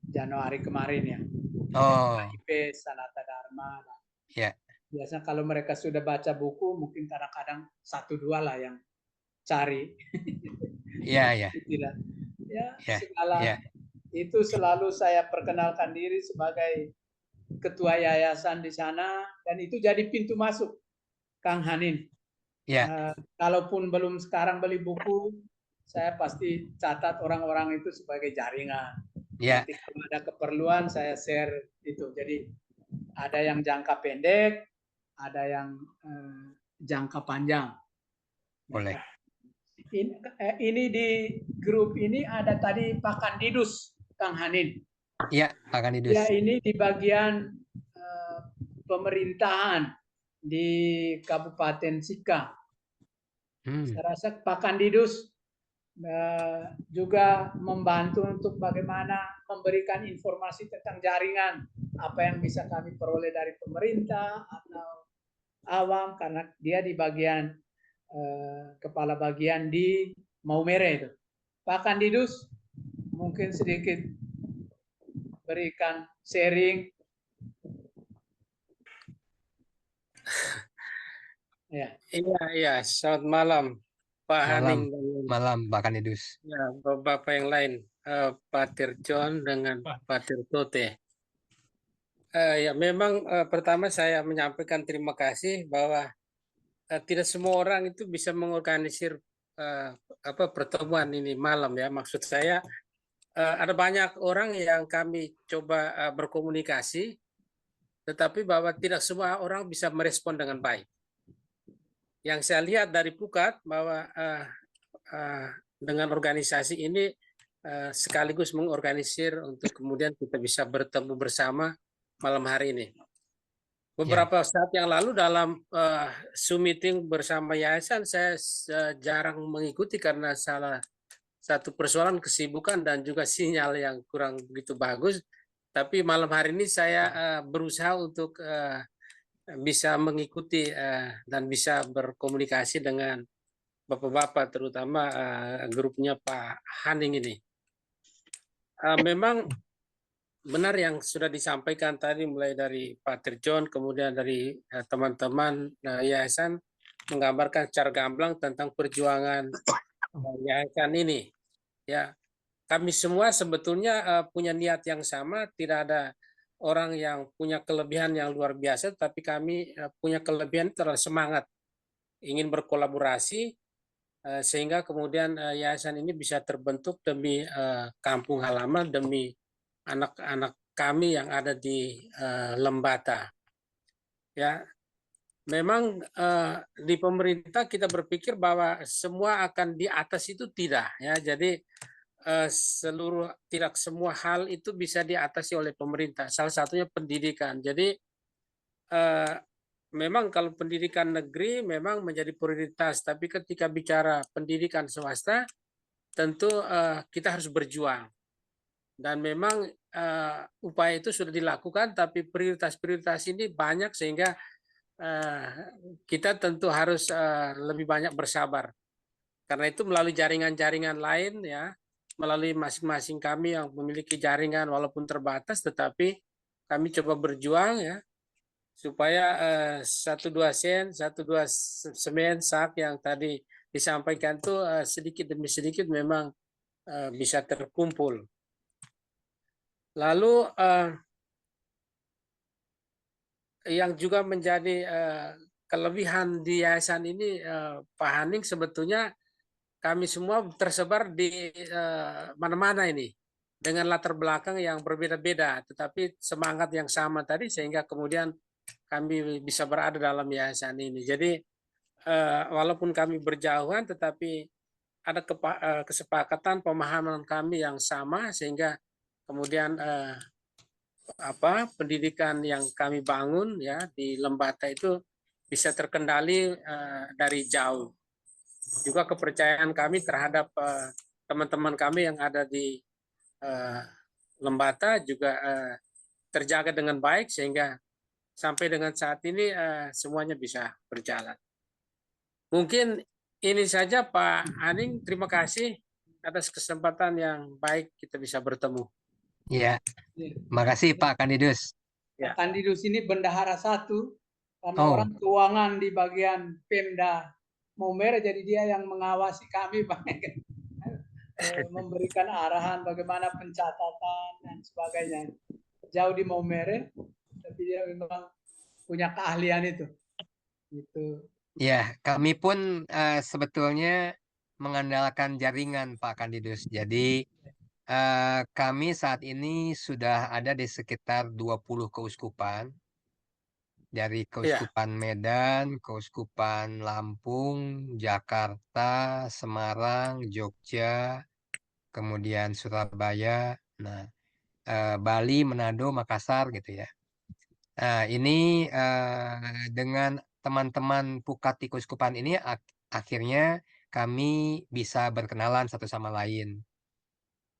Januari kemarin ya. IP Sanata Dharma. Ya. Biasanya kalau mereka sudah baca buku, mungkin kadang-kadang 1-2 lah yang cari. Iya. Tidak. Segala itu selalu saya perkenalkan diri sebagai ketua yayasan di sana, dan itu jadi pintu masuk Kang Hanin. Kalaupun belum sekarang beli buku, saya pasti catat orang-orang itu sebagai jaringan. Nanti kalau ada keperluan saya share itu. Jadi ada yang jangka pendek, ada yang jangka panjang. Boleh. Ini di grup ini ada tadi Pak Kandidus, Kang Hanin. Iya, Pak Kandidus. Ya, ini di bagian pemerintahan di Kabupaten Sika. Saya rasa Pak Kandidus juga membantu untuk bagaimana memberikan informasi tentang jaringan, apa yang bisa kami peroleh dari pemerintah atau awam, karena dia di bagian kepala bagian di Maumere itu. Pak Kandidus mungkin sedikit berikan sharing. Iya, selamat malam Pak Haning. Malam Pak Kandidus. Ya, Bapak yang lain, Pak Tirjon dengan Pak Tirtote. Ya, memang pertama saya menyampaikan terima kasih bahwa tidak semua orang itu bisa mengorganisir pertemuan ini malam ya. Maksud saya ada banyak orang yang kami coba berkomunikasi, tetapi bahwa tidak semua orang bisa merespon dengan baik. Yang saya lihat dari Pukat bahwa dengan organisasi ini sekaligus mengorganisir untuk kemudian kita bisa bertemu bersama malam hari ini. Beberapa saat yang lalu dalam Zoom meeting bersama yayasan saya jarang mengikuti karena salah satu persoalan kesibukan dan juga sinyal yang kurang begitu bagus. Tapi malam hari ini saya berusaha untuk bisa mengikuti dan bisa berkomunikasi dengan bapak-bapak, terutama grupnya Pak Haning ini. Memang benar yang sudah disampaikan tadi, mulai dari Pak Tirjon, kemudian dari teman-teman yayasan menggambarkan secara gamblang tentang perjuangan yayasan ini. Ya, kami semua sebetulnya punya niat yang sama, tidak ada orang yang punya kelebihan yang luar biasa, tapi kami punya kelebihan terlalu semangat, ingin berkolaborasi, sehingga kemudian yayasan ini bisa terbentuk demi kampung halaman, demi anak-anak kami yang ada di Lembata. Ya, memang di pemerintah kita berpikir bahwa semua akan di atas itu tidak, ya. Jadi tidak semua hal itu bisa diatasi oleh pemerintah. Salah satunya pendidikan. Jadi memang kalau pendidikan negeri memang menjadi prioritas, tapi ketika bicara pendidikan swasta tentu kita harus berjuang. Dan memang upaya itu sudah dilakukan, tapi prioritas-prioritas ini banyak sehingga kita tentu harus lebih banyak bersabar. Karena itu melalui jaringan-jaringan lain ya, melalui masing-masing kami yang memiliki jaringan walaupun terbatas, tetapi kami coba berjuang ya supaya 1-2 sen, 1-2 semen sak yang tadi disampaikan itu sedikit demi sedikit memang bisa terkumpul. Lalu yang juga menjadi kelebihan di yayasan ini, Pak Haning, sebetulnya kami semua tersebar di mana-mana ini dengan latar belakang yang berbeda-beda, tetapi semangat yang sama tadi sehingga kemudian kami bisa berada dalam yayasan ini. Jadi walaupun kami berjauhan, tetapi ada kesepakatan pemahaman kami yang sama sehingga kemudian pendidikan yang kami bangun ya di Lembata itu bisa terkendali dari jauh. Juga kepercayaan kami terhadap teman-teman kami yang ada di Lembata juga terjaga dengan baik sehingga sampai dengan saat ini semuanya bisa berjalan. Mungkin ini saja Pak Haning, terima kasih atas kesempatan yang baik kita bisa bertemu. Ya, makasih Pak Kandidus. Pak Kandidus ini bendahara 1 karena Oh. orang keuangan di bagian Pemda Maumere, jadi dia yang mengawasi kami Pak. Memberikan arahan bagaimana pencatatan dan sebagainya. Jauh di Maumere, tapi dia memang punya keahlian itu. Gitu. Ya, kami pun sebetulnya mengandalkan jaringan Pak Kandidus. Jadi kami saat ini sudah ada di sekitar 20 keuskupan. Dari Keuskupan Medan, Keuskupan Lampung, Jakarta, Semarang, Jogja, kemudian Surabaya, nah Bali, Manado, Makassar gitu ya. Nah, ini dengan teman-teman Pukat di Keuskupan ini akhirnya kami bisa berkenalan satu sama lain.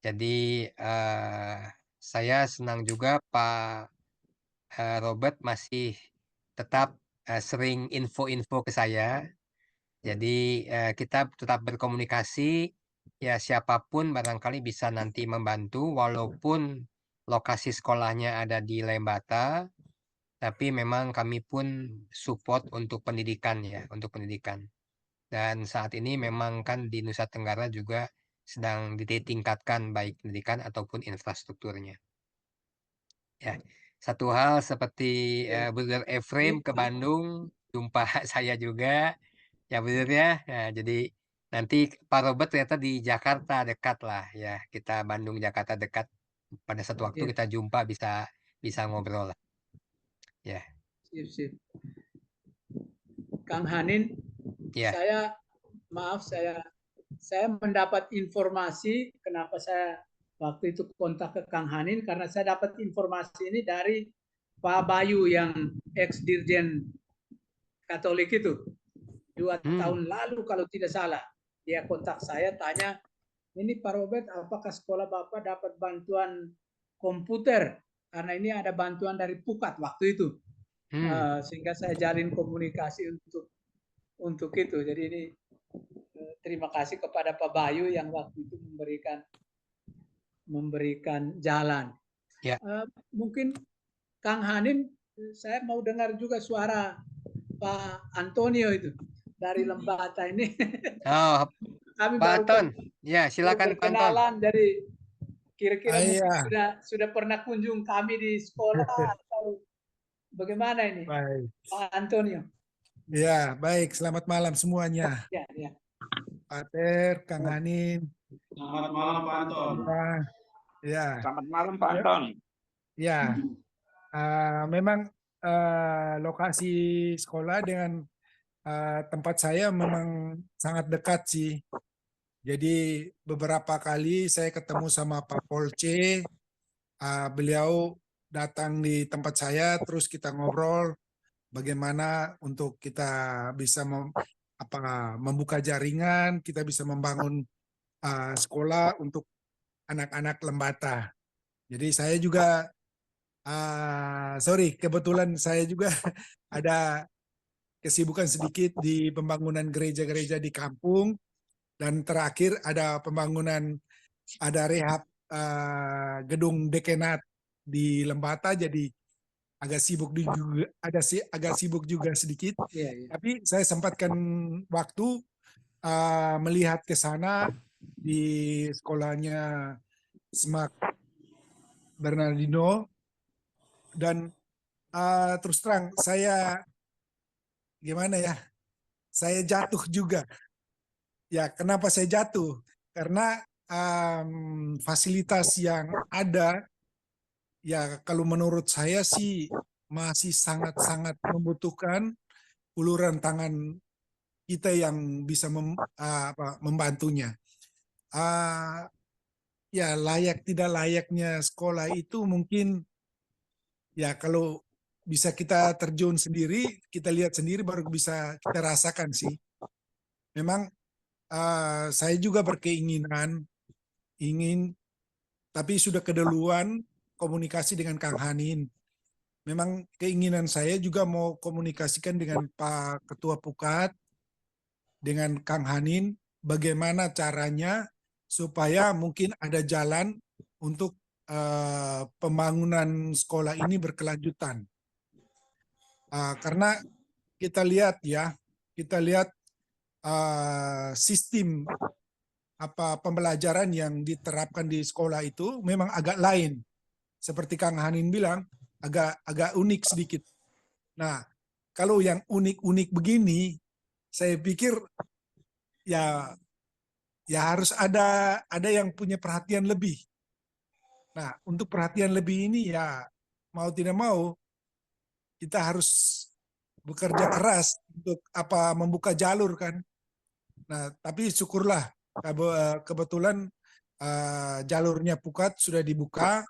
Jadi saya senang juga Pak Robert masih tetap sering info-info ke saya. Jadi kita tetap berkomunikasi, ya siapapun barangkali bisa nanti membantu walaupun lokasi sekolahnya ada di Lembata, tapi memang kami pun support untuk pendidikan ya, untuk pendidikan. Dan saat ini memang kan di Nusa Tenggara juga sedang ditingkatkan baik pendidikan ataupun infrastrukturnya. Ya. Satu hal seperti Brother Efrem ke Bandung, jumpa saya juga, ya Brother ya. Nah, jadi nanti Pak Robert ternyata di Jakarta dekat lah ya. Kita Bandung Jakarta dekat. Pada satu waktu kita jumpa bisa ngobrol lah. Ya. Sip. Kang Hanin, Ya. saya mendapat informasi kenapa saya waktu itu kontak ke Kang Hanin karena saya dapat informasi ini dari Pak Bayu yang ex-dirjen Katolik itu 2 tahun lalu kalau tidak salah. Dia kontak saya tanya, ini Pak Robert apakah sekolah Bapak dapat bantuan komputer? Karena ini ada bantuan dari Pukat waktu itu. Sehingga saya jalin komunikasi untuk itu. Jadi ini terima kasih kepada Pak Bayu yang waktu itu memberikan jalan. Ya. Mungkin Kang Hanin, saya mau dengar juga suara Pak Antonio itu dari Lembata ini. Oh, Kami Pak Anton. Ya, silakan Pak Anton. Kenalan dari kira-kira sudah pernah kunjung kami di sekolah atau bagaimana ini? Baik. Pak Antonio. Ya, baik. Selamat malam semuanya. Ya. Pak Ter, Kang Hanin. Selamat malam Pak Anton. Ya. Selamat malam Pak Anton. Ya, memang lokasi sekolah dengan tempat saya memang sangat dekat sih. Jadi beberapa kali saya ketemu sama Pak Polce, beliau datang di tempat saya, terus kita ngobrol bagaimana untuk kita bisa membuka jaringan, kita bisa membangun sekolah untuk anak-anak Lembata. Jadi saya juga sorry, kebetulan saya juga ada kesibukan sedikit di pembangunan gereja-gereja di kampung, dan terakhir ada rehab gedung dekenat di Lembata, jadi agak sibuk juga sedikit. Tapi saya sempatkan waktu melihat ke sana di sekolahnya Smak Bernardino, dan terus terang saya jatuh juga. Ya, kenapa saya jatuh? Karena fasilitas yang ada, ya kalau menurut saya sih masih sangat-sangat membutuhkan uluran tangan kita yang bisa membantunya. Ya, layak tidak layaknya sekolah itu mungkin ya kalau bisa kita terjun sendiri, kita lihat sendiri baru bisa kita rasakan sih. Memang saya juga berkeinginan tapi sudah keduluan komunikasi dengan Kang Hanin. Memang keinginan saya juga mau komunikasikan dengan Pak Ketua Pukat, dengan Kang Hanin, bagaimana caranya supaya mungkin ada jalan untuk pembangunan sekolah ini berkelanjutan. Karena kita lihat sistem pembelajaran yang diterapkan di sekolah itu memang agak lain. Seperti Kang Hanin bilang, agak unik sedikit. Nah, kalau yang unik-unik begini, saya pikir ya harus ada yang punya perhatian lebih. Nah, untuk perhatian lebih ini ya mau tidak mau kita harus bekerja keras untuk membuka jalur kan. Nah, tapi syukurlah kebetulan jalurnya Pukat sudah dibuka.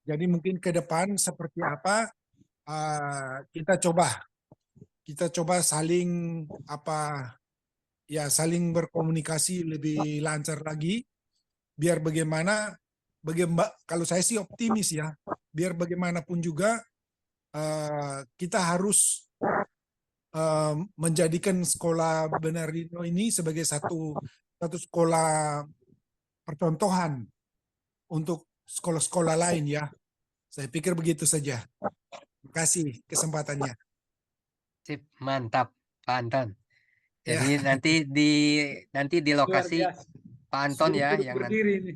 Jadi mungkin ke depan seperti apa kita coba saling saling berkomunikasi lebih lancar lagi, biar kalau saya sih optimis ya, biar bagaimanapun juga kita harus menjadikan sekolah Bernardino ini sebagai satu sekolah percontohan untuk sekolah-sekolah lain ya. Saya pikir begitu saja. Terima kasih kesempatannya. Sip, mantap Pak Anton. Ya. Jadi nanti di lokasi Pak Anton ya yang berdiri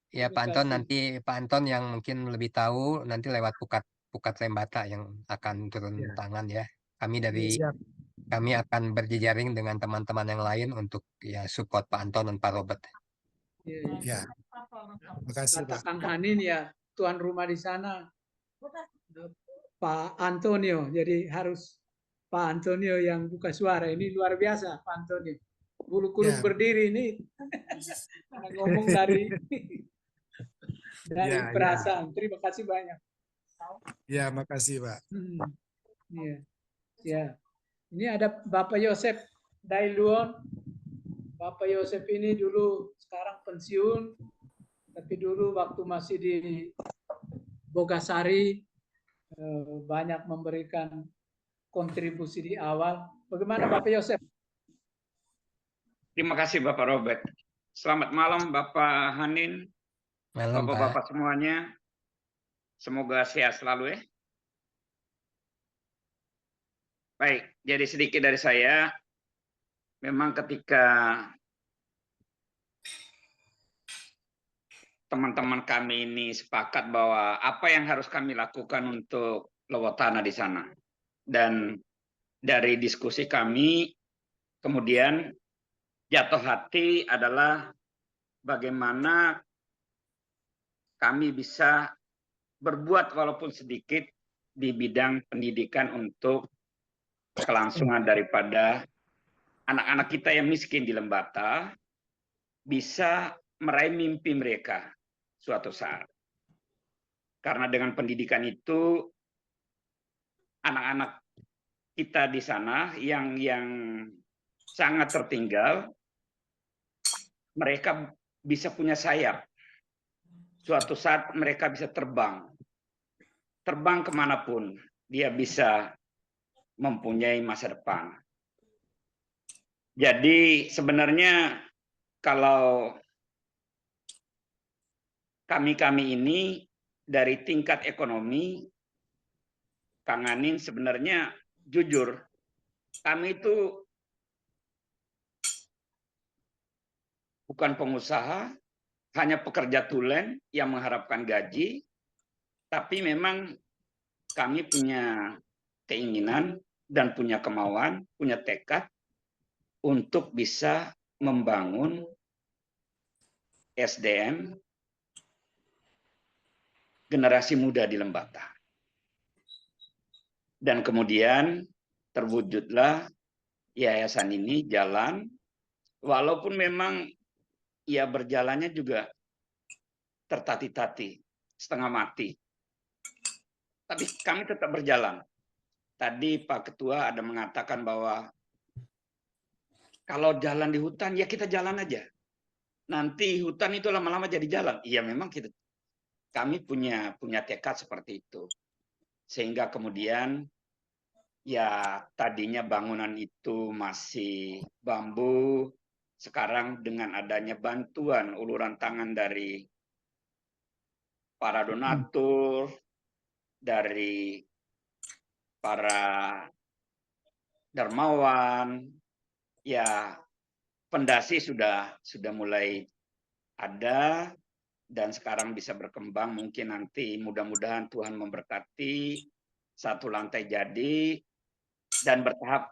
ya Pak Anton, nanti Pak Anton yang mungkin lebih tahu nanti lewat Pukat Lembata yang akan turun tangan ya. Kami akan berjejaring dengan teman-teman yang lain untuk ya support Pak Anton dan Pak Robert. Ya. Terima kasih Pak. Kang Hanin ya tuan rumah di sana, Pak Antonio. Jadi harus Pak Antonio yang buka suara. Ini luar biasa Pak Antonio. Bulu-kuduk berdiri ini ngomong dari perasaan. Terima kasih banyak. Ya, makasih Pak. Ya. Ini ada Bapak Yosef Dailuon. Bapak Yosef ini dulu sekarang pensiun, tapi dulu waktu masih di Bogasari banyak memberikan kontribusi di awal. Bagaimana Bapak Yosef? Terima kasih Bapak Robert. Selamat malam Bapak Hanin, Bapak-bapak semuanya. Semoga sehat selalu ya. Baik, jadi sedikit dari saya. Memang ketika teman-teman kami ini sepakat bahwa apa yang harus kami lakukan untuk Lowotana di sana. Dan dari diskusi kami, kemudian jatuh hati adalah bagaimana kami bisa berbuat walaupun sedikit di bidang pendidikan untuk kelangsungan daripada anak-anak kita yang miskin di Lembata bisa meraih mimpi mereka suatu saat. Karena dengan pendidikan itu anak-anak kita di sana yang sangat tertinggal mereka bisa punya sayap. Suatu saat mereka bisa terbang kemanapun, dia bisa mempunyai masa depan. Jadi sebenarnya kalau kami ini dari tingkat ekonomi, Kang Anin, sebenarnya jujur, kami itu bukan pengusaha, hanya pekerja tulen yang mengharapkan gaji, tapi memang kami punya keinginan dan punya kemauan, punya tekad untuk bisa membangun SDM generasi muda di Lembata. Dan kemudian terwujudlah yayasan ini jalan, walaupun memang ya berjalannya juga tertati-tati, setengah mati. Tapi kami tetap berjalan. Tadi Pak Ketua ada mengatakan bahwa kalau jalan di hutan, ya kita jalan aja. Nanti hutan itu lama-lama jadi jalan. Iya, memang kami punya tekad seperti itu. Sehingga kemudian ya tadinya bangunan itu masih bambu, sekarang dengan adanya bantuan uluran tangan dari para donatur, dari para dermawan, ya fondasi sudah mulai ada dan sekarang bisa berkembang. Mungkin nanti mudah-mudahan Tuhan memberkati satu lantai jadi dan bertahap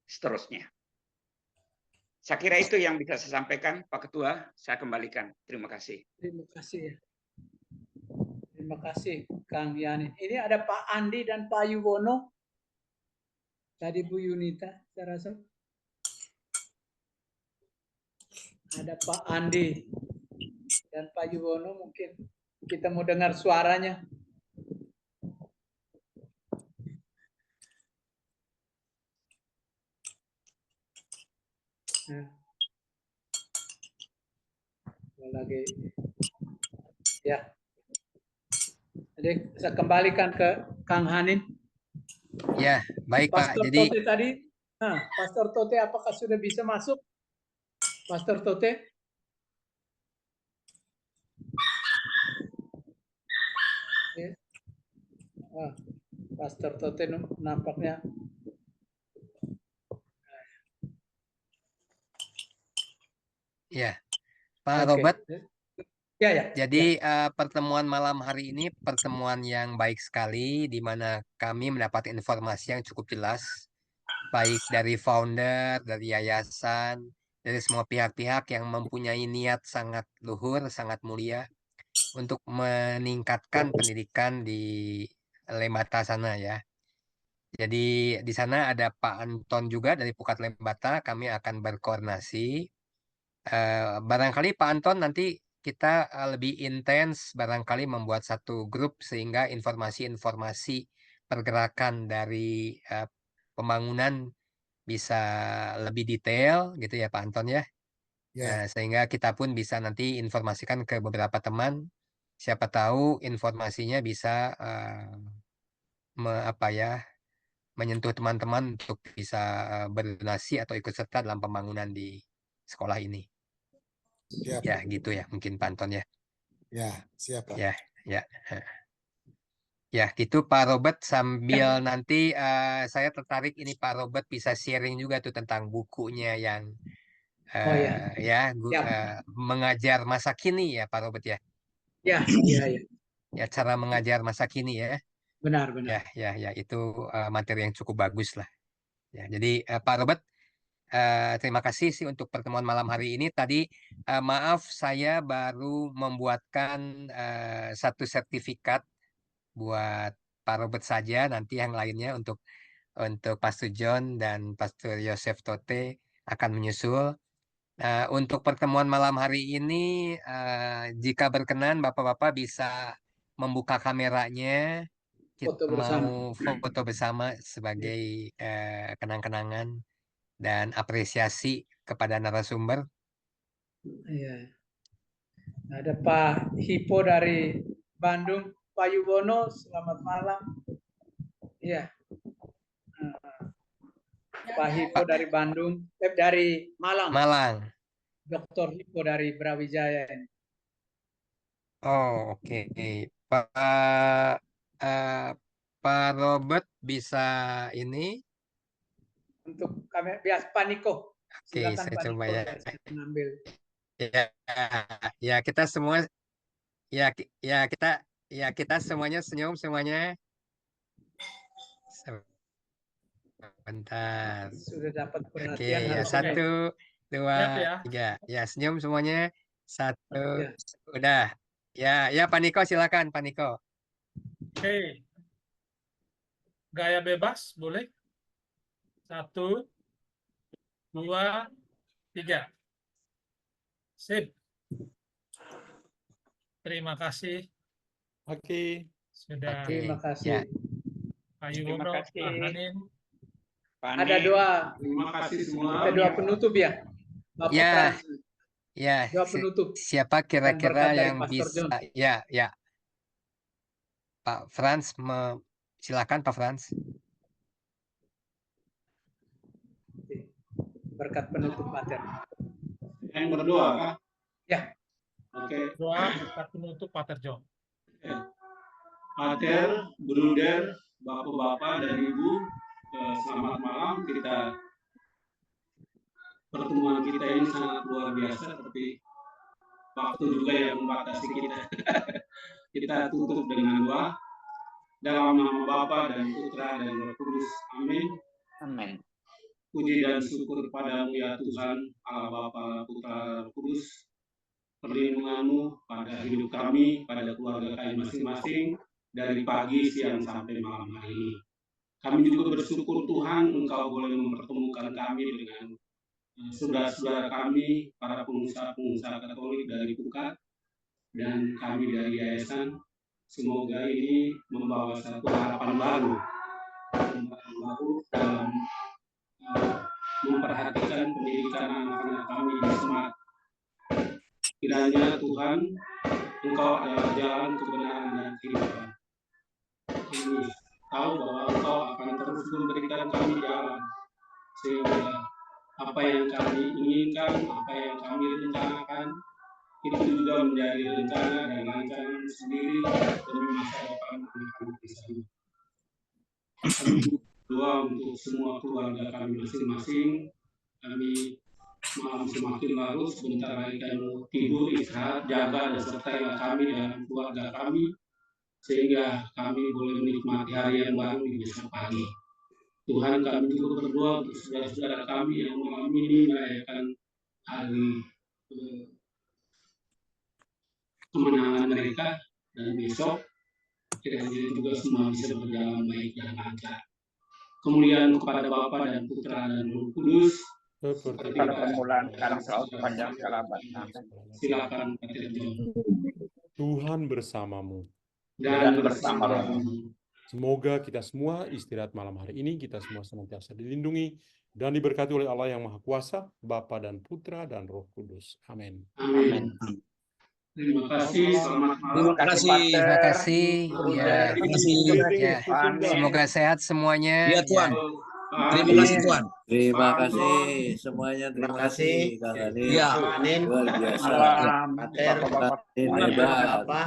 seterusnya. Saya kira itu yang bisa saya sampaikan, Pak Ketua. Saya kembalikan. Terima kasih. Terima kasih. Terima kasih, Kang Yani. Ini ada Pak Andi dan Pak Yuwono. Tadi Bu Yunita, saya rasa. Ada Pak Andi dan Pak Yuwono, mungkin kita mau dengar suaranya. Lagi ya. Jadi saya kembalikan ke Kang Hanin. Ya, baik Pastor Pak. Jadi Tote tadi, Pastor Tote apakah sudah bisa masuk? Pastor Tote? Ya. Pastor Tote nampaknya. Ya, Pak Robert. Ya. Jadi pertemuan malam hari ini pertemuan yang baik sekali, di mana kami mendapat informasi yang cukup jelas, baik dari founder, dari yayasan, dari semua pihak-pihak yang mempunyai niat sangat luhur, sangat mulia untuk meningkatkan pendidikan di Lembata sana ya. Jadi di sana ada Pak Anton juga dari Pukat Lembata, kami akan berkoordinasi. Barangkali Pak Anton nanti kita lebih intens barangkali membuat satu grup sehingga informasi-informasi pergerakan dari pembangunan bisa lebih detail gitu ya Pak Anton ya. Sehingga kita pun bisa nanti informasikan ke beberapa teman, siapa tahu informasinya bisa menyentuh teman-teman untuk bisa berdonasi atau ikut serta dalam pembangunan di sekolah ini. Siap. Ya gitu ya mungkin Pak Anton ya. Ya, siap Pak. Ya. Ya gitu Pak Robert, sambil nanti saya tertarik ini Pak Robert bisa sharing juga tuh tentang bukunya yang mengajar masa kini ya Pak Robert ya. Ya. Ya cara mengajar masa kini ya. Benar. Ya itu materi yang cukup bagus lah. Ya jadi Pak Robert, terima kasih sih untuk pertemuan malam hari ini. Tadi maaf saya baru membuatkan satu sertifikat buat Pak Robert saja. Nanti yang lainnya untuk Pastor John dan Pastor Yosef Tote akan menyusul. Untuk pertemuan malam hari ini, jika berkenan Bapak-Bapak bisa membuka kameranya. Kita mau foto bersama sebagai kenang-kenangan dan apresiasi kepada narasumber. Iya. Ada Pak Hipo dari Bandung, Pak Yuwono, selamat malam. Iya. Pak Hipo dari Bandung, dari Malang. Malang. Dr. Hipo dari Brawijaya. Oh, oke. Pak Pak Robert bisa ini. Untuk kami bias Pak Niko. Oke, Silakan saya Pak coba Niko, ya. saya mengambil. Ya, kita semua kita semuanya senyum semuanya. Sebentar. Sudah dapat Oke, perhatian ya harus 1, 2, Siap ya. 3. Ya, senyum semuanya. 1. Ya. Udah. Ya, Pak Niko silakan, Pak Niko. Oke. Gaya bebas, boleh? 1, 2, 3. Sip. Terima kasih. Oke. Sudah. Terima Ya. kasih. Pak Terima Yuwono, kasih. Pak Hanin. Ada dua. Terima kasih semua. Ada dua penutup ya. Bapak Ya. Frans. Ya, Dua penutup. siapa Dan kira-kira berkat dari yang Pastor bisa? John. Ya. Pak Frans, silakan Pak Frans. Berkat penutup pater. Yang berdoa, Kak? Ya. Oke. Doa berkat penutup Pater John. Pater, Bruder, Bapak-bapak dan Ibu, selamat malam. Pertemuan kita ini sangat luar biasa, tapi waktu juga yang membatasi kita. Kita tutup dengan doa. Dalam nama Bapa dan Putra dan Roh Kudus. Amin. Amin. Puji dan syukur padamu ya Tuhan, Allah Bapa, Putra, Roh Kudus. Perlindunganmu pada hidup kami, pada keluarga kami masing-masing, dari pagi, siang, sampai malam hari ini. Kami juga bersyukur Tuhan, Engkau boleh mempertemukan kami dengan saudara-saudara kami, para pengusaha-pengusaha Katolik dari Pukat, dan kami dari Yayasan. Semoga ini membawa satu harapan baru dalam memperhatikan pendidikan anak-anak kami di Semarang. Kiranya Tuhan, Engkau adalah jalan kebenaran dan kehidupan. Kami tahu bahwa Engkau akan terus memberikan kami jalan, sehingga apa yang kami inginkan, apa yang kami rencanakan, itu juga menjadi rencana dan rancangan sendiri demi masa depan anak-anak di sana. Kami berdoa untuk semua keluarga kami masing-masing. Kami malam semakin larut, sebentar lagi kami tidur, istirahat, jaga dan sertailah kami dan keluarga kami, sehingga kami boleh menikmati hari yang baru di besok pagi. Tuhan, kami juga berdoa untuk saudara-saudara kami yang malam ini merayakan hari kemenangan mereka, dan besok kiranya juga semua bisa berjalan baik dan lancar. Kemuliaan kepada Bapa dan Putra dan Roh Kudus, seperti pada permulaan sekarang selalu sepanjang segala abad. Silakan Pater John. Tuhan bersamamu. Dan bersama rohmu. Semoga kita semua istirahat malam hari ini, kita semua senantiasa dilindungi dan diberkati oleh Allah yang Maha Kuasa, Bapa dan Putra dan Roh Kudus. Amin. Amin. Terima kasih, selamat malam. Terima kasih. Terima kasih. Ya. Terima kasih. Ya. Semoga sehat semuanya. Ya Tuhan. Terima kasih Tuhan. Terima kasih semuanya. Terima kasih Kang Hanin. Ya. Luar biasa. Malam. Pater, hebat. Apa?